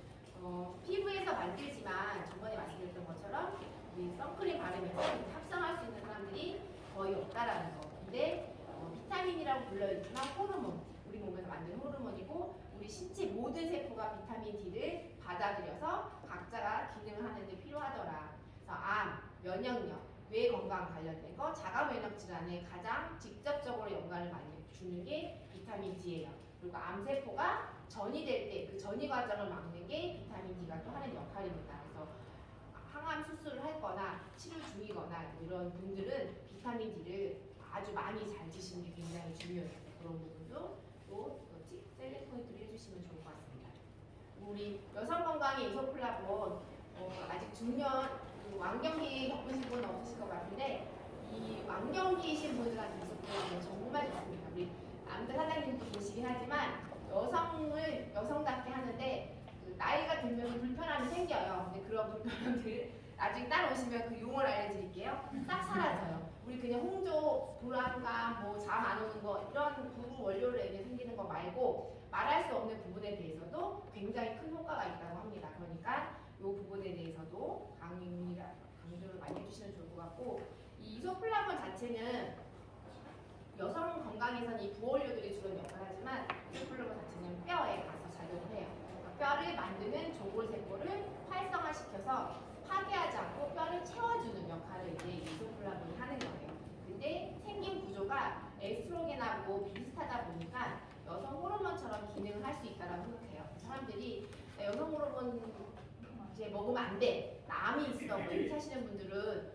피부에서 만들지만 저번에 말씀드렸던 것처럼 우리 선크림 바르면서 합성할 수 있는 사람들이 거의 없다라는 거. 근데 비타민이라고 불려있지만 호르몬, 우리 몸에서 만드는 호르몬이고 우리 신체 모든 세포가 비타민 D를 받아들여서 각자가 기능을 하는데 필요하더라. 그래서 암, 면역력, 뇌 건강 관련된 거, 자가 면역 질환에 가장 직접적으로 연관을 많이 주는 게 비타민 D예요. 그리고 암세포가 전이될 때 그 전이 과정을 막는 게 비타민 D가 또 하는 역할입니다. 그래서 항암 수술을 할 거나 치료 중이거나 이런 분들은 비타민 D를 아주 많이 잘 드시는 게 굉장히 중요해요. 그런 부분도 또 셀렉 포인트를 해주시면 좋을 것 같습니다. 우리 여성 건강의 이소플라본 아직 중년 완경기 겪으신 분은 없으실 것 같은데 이 완경기이신 분들한테 이소플라본 정말 좋습니다. 우리 남자 사장님도 보시긴 하지만 여성답게 하는데 그 나이가 들면 불편함이 생겨요. 근데 그런 불편함들 나중에 따라오시면 그 용어를 알려드릴게요. 싹 사라져요. 우리 그냥 홍조, 불안감, 뭐 잠 안 오는 거 이런 부분 원료로 인해 생기는 거 말고 말할 수 없는 부분에 대해서도 굉장히 큰 효과가 있다고 합니다. 그러니까 이 부분에 대해서도 강조를 많이 해주시면 좋을 것 같고 이 이소플라본 자체는 여성 건강에서는 이 부원료들이 주로 역할을 하지만 이소플라본 자체는 뼈에 가서 작용을 해요. 그러니까 뼈를 만드는 조골세포를 활성화시켜서 파괴하지 않고 뼈를 채워주는 역할을 이제 이소플라본이 하는 거예요. 근데 생긴 구조가 에스트로겐하고 비슷하다 보니까 여성 호르몬처럼 기능을 할 수 있다고 생각해요. 사람들이 여성 호르몬 이제 먹으면 안 돼, 암이 있어, 뭐 이렇게 하시는 분들은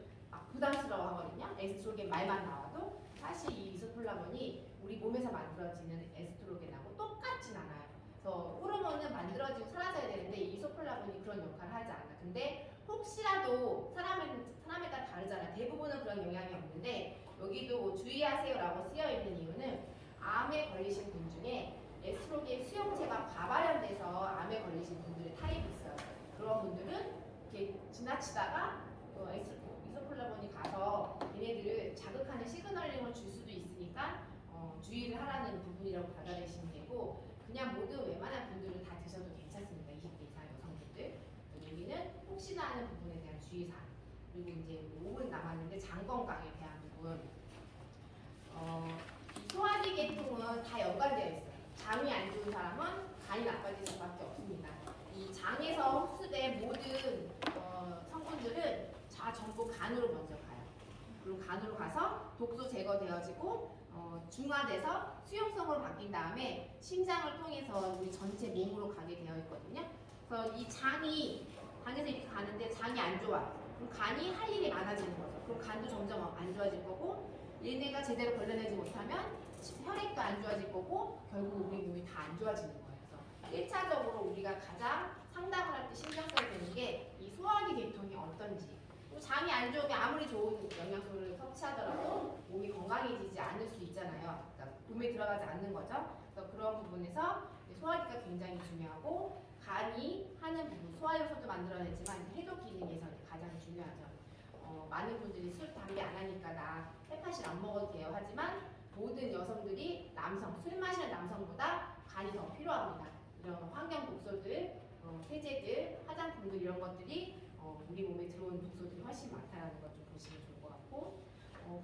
부담스러워 하거든요. 에스트로겐 말만 나와도 사실 이 이소플라본이 우리 몸에서 만들어지는 에스트로겐하고 똑같진 않아요. 그래서 호르몬은 만들어지고 사라져야 되는데 이소플라본이 그런 역할을 하지 않아. 근데 혹시라도 사람에 따라 다르잖아. 대부분은 그런 영향이 없는데 여기도 주의하세요라고 쓰여 있는 이유는 암에 걸리신 분 중에 에스트로겐 수용체가 과발현돼서 암에 걸리신 분들의 타입이 있어요. 그런 분들은 이렇게 지나치다가 이소플라본이 가서 얘네들을 자극하는 시그널링을 줄 수도 있으니까 주의를 하라는 부분이라고 받아들이시면 되고 그냥 모두 웬만한 분들은 다 드셔도 괜찮습니다. 20대 이상 여성분들. 여기는 혹시나 하는 부분에 대한 주의사항. 그리고 이제 5분 남았는데 장 건강에 대한 부분. 이 소화기 계통은 다 연관되어 있어요. 장이 안 좋은 사람은 간이 나빠질 수밖에 없습니다. 이 장에서 흡수된 모든 성분들은 전부 간으로 먼저 가요. 그리고 간으로 가서 독소 제거되어지고 중화돼서 수용성으로 바뀐 다음에 심장을 통해서 우리 전체 몸으로 가게 되어 있거든요. 그래서 이 장에서 이렇게 가는데 장이 안 좋아. 그럼 간이 할 일이 많아지는 거죠. 그럼 간도 점점 안 좋아질 거고 얘네가 제대로 걸러내지 못하면 혈액도 안 좋아질 거고 결국 우리 몸이 다 안 좋아지는 거예요. 그래서 1차적으로 우리가 가장 상담을 할 때 신경 써야 되는 게 이 소화기 계통이 어떤지. 장이 안 좋으면 아무리 좋은 영양소를 섭취하더라도 몸이 건강해지지 않을 수 있잖아요. 그러니까 몸에 들어가지 않는 거죠. 그래서 그런 부분에서 소화기가 굉장히 중요하고 간이 하는 부분, 소화효소도 만들어내지만 해독 기능에서 가장 중요하죠. 많은 분들이 술, 담배 안 하니까 나 햇팥을 안 먹어도 돼요. 하지만 모든 여성들이 술 마시는 남성보다 간이 더 필요합니다. 이런 환경 독소들, 세제들, 화장품들 이런 것들이 우리 몸에 들어오는 독소들이 훨씬 많다는 것 좀 보시면 좋을 것 같고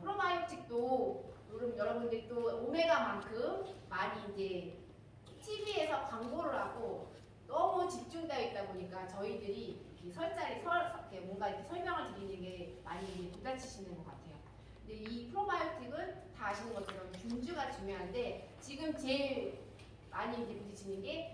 프로바이오틱도 여러분들이 또 오메가만큼 많이 이제 TV에서 광고를 하고 너무 집중되어 있다 보니까 저희들이 뭔가 이렇게 설명을 드리는 게 많이 부딪히시는 것 같아요. 근데 이 프로바이오틱은 다 아시는 것처럼 균주가 중요한데 지금 제일 많이 이제 부딪히는 게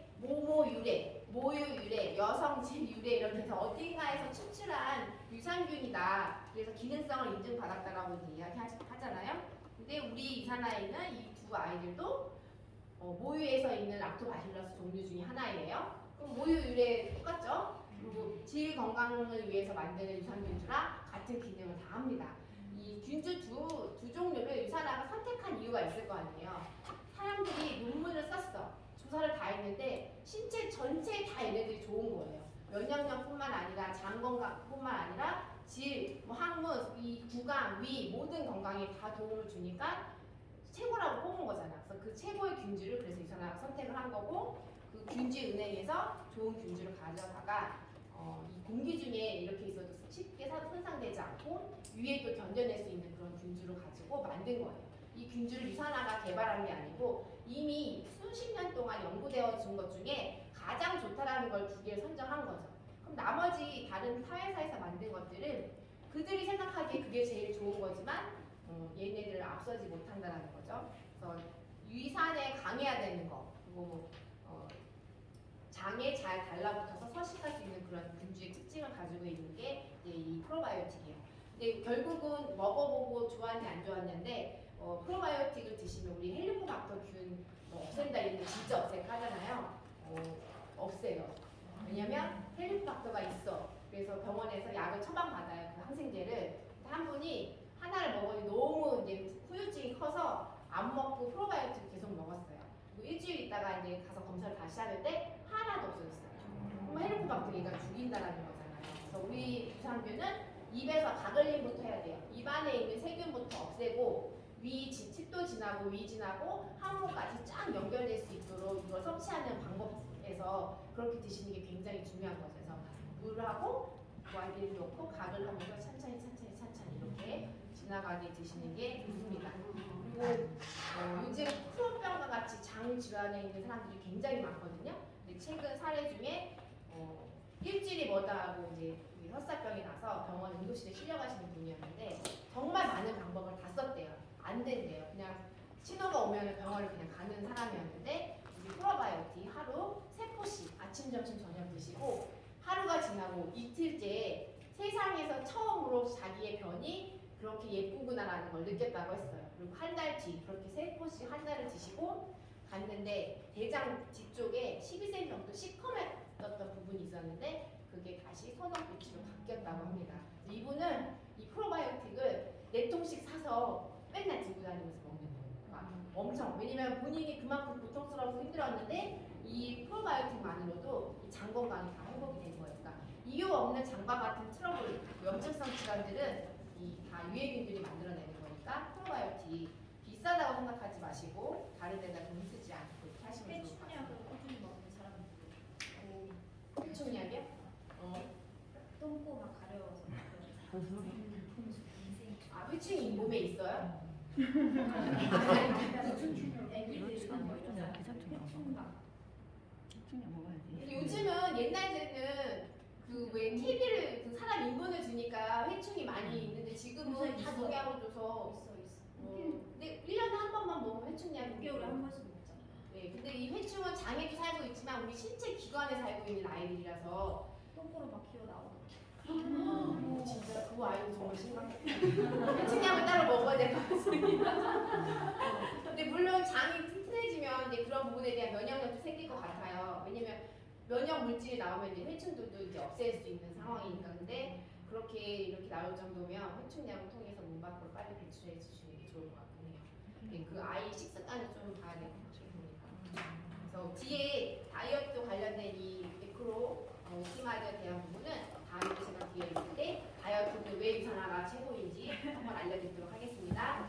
모유유래, 여성질 유래 이렇게 해서 어딘가에서 추출한 유산균이다. 그래서 기능성을 인증받았다라고 이제 이야기하잖아요. 근데 우리 이산아이는 이 두 아이들도 모유에서 있는 락토바실러스 종류 중에 하나예요. 그럼 모유 유래 똑같죠? 그리고 질 건강을 위해서 만드는 유산균주랑 같은 기능을 다 합니다. 이 균주 두 종류를 유산화가 선택한 이유가 있을 거 아니에요. 사람들이 논문을 썼어. 조사를 다 했는데 신체 전체에 다 얘네들이 좋은 거예요. 면역력뿐만 아니라 장 건강뿐만 아니라 질, 뭐 항문, 이 구강, 위 모든 건강에 다 도움을 주니까 최고라고 뽑은 거잖아. 그래서 그 최고의 균주를 그래서 유산화가 선택을 한 거고 그 균주 은행에서 좋은 균주를 가져다가 이 공기 중에 이렇게 있어도 쉽게 손상되지 않고 위에도 견뎌낼 수 있는 그런 균주를 가지고 만든 거예요. 이 균주를 유산화가 개발한 게 아니고 이미 수십 년 동안 연구되어 준 것 중에 가장 좋다라는 걸 두 개를 선정한 거죠. 그럼 나머지 다른 사회사에서 만든 것들은 그들이 생각하기에 그게 제일 좋은 거지만 얘네들을 앞서지 못한다는 거죠. 그래서 유산에 강해야 되는 거 그리고 장에 잘 달라붙어서 서식할 수 있는 그런 균주의 특징을 가지고 있는 게 이 프로바이오틱이에요. 근데 결국은 먹어보고 좋았냐 안 좋았냐인데 프로바이오틱을 드시면 우리 헬리코박터균 없앤다 이런데 진짜 없앨까잖아요. 없애요. 왜냐면 헬리코박터가 있어. 그래서 병원에서 약을 처방받아요. 그 항생제를. 한 분이 하나를 먹으니 너무 이제 후유증이 커서 안 먹고 프로바이오틱 계속 먹었어요. 일주일 있다가 이제 가서 검사를 다시 하는데 하나도 없어졌어요. 그럼 헬리코박터가 죽인다라는 거잖아요. 그래서 우리 유산균은 입에서 가글림부터 해야 돼요. 입안에 있는 세균부터 없애고 칩도 지나고 위 지나고 항문까지 쫙 연결될 수 있도록 이걸 섭취하는 방법에서 그렇게 드시는 게 굉장히 중요한 거죠. 그래서 물하고 와인을 넣고 각을 하면서 천천히 이렇게 지나가게 드시는 게 좋습니다. 그리고 요즘 크론병과 같이 장 질환에 있는 사람들이 굉장히 많거든요. 근데 최근 사례 중에 일주일이 뭐다하고 이제 혈사병이 나서 병원 응급실에 실려가시는 분이었는데 정말 많은 방법을 다 썼대요. 안 된대요. 그냥 신호가 오면 병원을 그냥 가는 사람이었는데 우리 프로바이오틱 하루 3포씩 아침, 점심, 저녁 드시고 하루가 지나고 이틀째 세상에서 처음으로 자기의 변이 그렇게 예쁘구나라는 걸 느꼈다고 했어요. 그리고 한 달 뒤 그렇게 3포씩 한 달을 드시고 갔는데 대장 뒤쪽에 12cm 정도 시커맸던 부분이 있었는데 그게 다시 선홍빛으로 바뀌었다고 합니다. 이분은 이 프로바이오틱을 4통씩 사서 맨날 들고 다니면서 먹는 거예요. 엄청. 왜냐면 본인이 그만큼 고통스러워서 힘들었는데 이 프로바이오틱만으로도 이 장 건강이 다 회복이 된 거예요. 그러니까 이유 없는 장과 같은 트러블, 염증성 질환들은 다 유해균들이 만들어내는 거니까 프로바이오틱 비싸다고 생각하지 마시고 다른 데다 돈 쓰지 않고 이렇게 하시면 좋을 것 같아요. 회충약을 꾸준히 먹는 사람들도 회충약이요? 똥꼬 막 가려워서 회충이 몸에 있어요? 근데 요즘은 옛날에는 그 왜 TV를 그 사람 인분을 주니까 회충이 많이 있는데 지금은 다 농약을 줘서 있어. 근데 1년에 한 번만 먹으면 회충약이 6개월에 한 번씩 먹잖아. 네, 근데 이 회충은 장에도 살고 있지만 우리 신체 기관에 살고 있는 아이들이라서 똥꼬로 막 기어 나오고. 진짜 그 아이도 정말 심각해. 회충약을 따로 먹어야 될 것 같습니다. 근데 물론 장이 튼튼해지면 이제 그런 부분에 대한 면역력도 생길 것 같아요. 왜냐면 면역 물질이 나오면 이제 회충들도 이제 없앨 수 있는 상황이니까. 근데 그렇게 이렇게 나올 정도면 회충약을 통해서 몸 밖으로 빨리 배출해 주시는 게 좋을 것 같긴 해요. 근데 그 아이 식습관을 좀 봐야 될 것 같아요. 그래서 뒤에 다이어트 관련된 이 매크로 옵티마이저에 대한 부분은 다음 시간 뒤에 있을 때 다이어트는 왜 유산화가 최고인지 한번 알려드리도록 하겠습니다.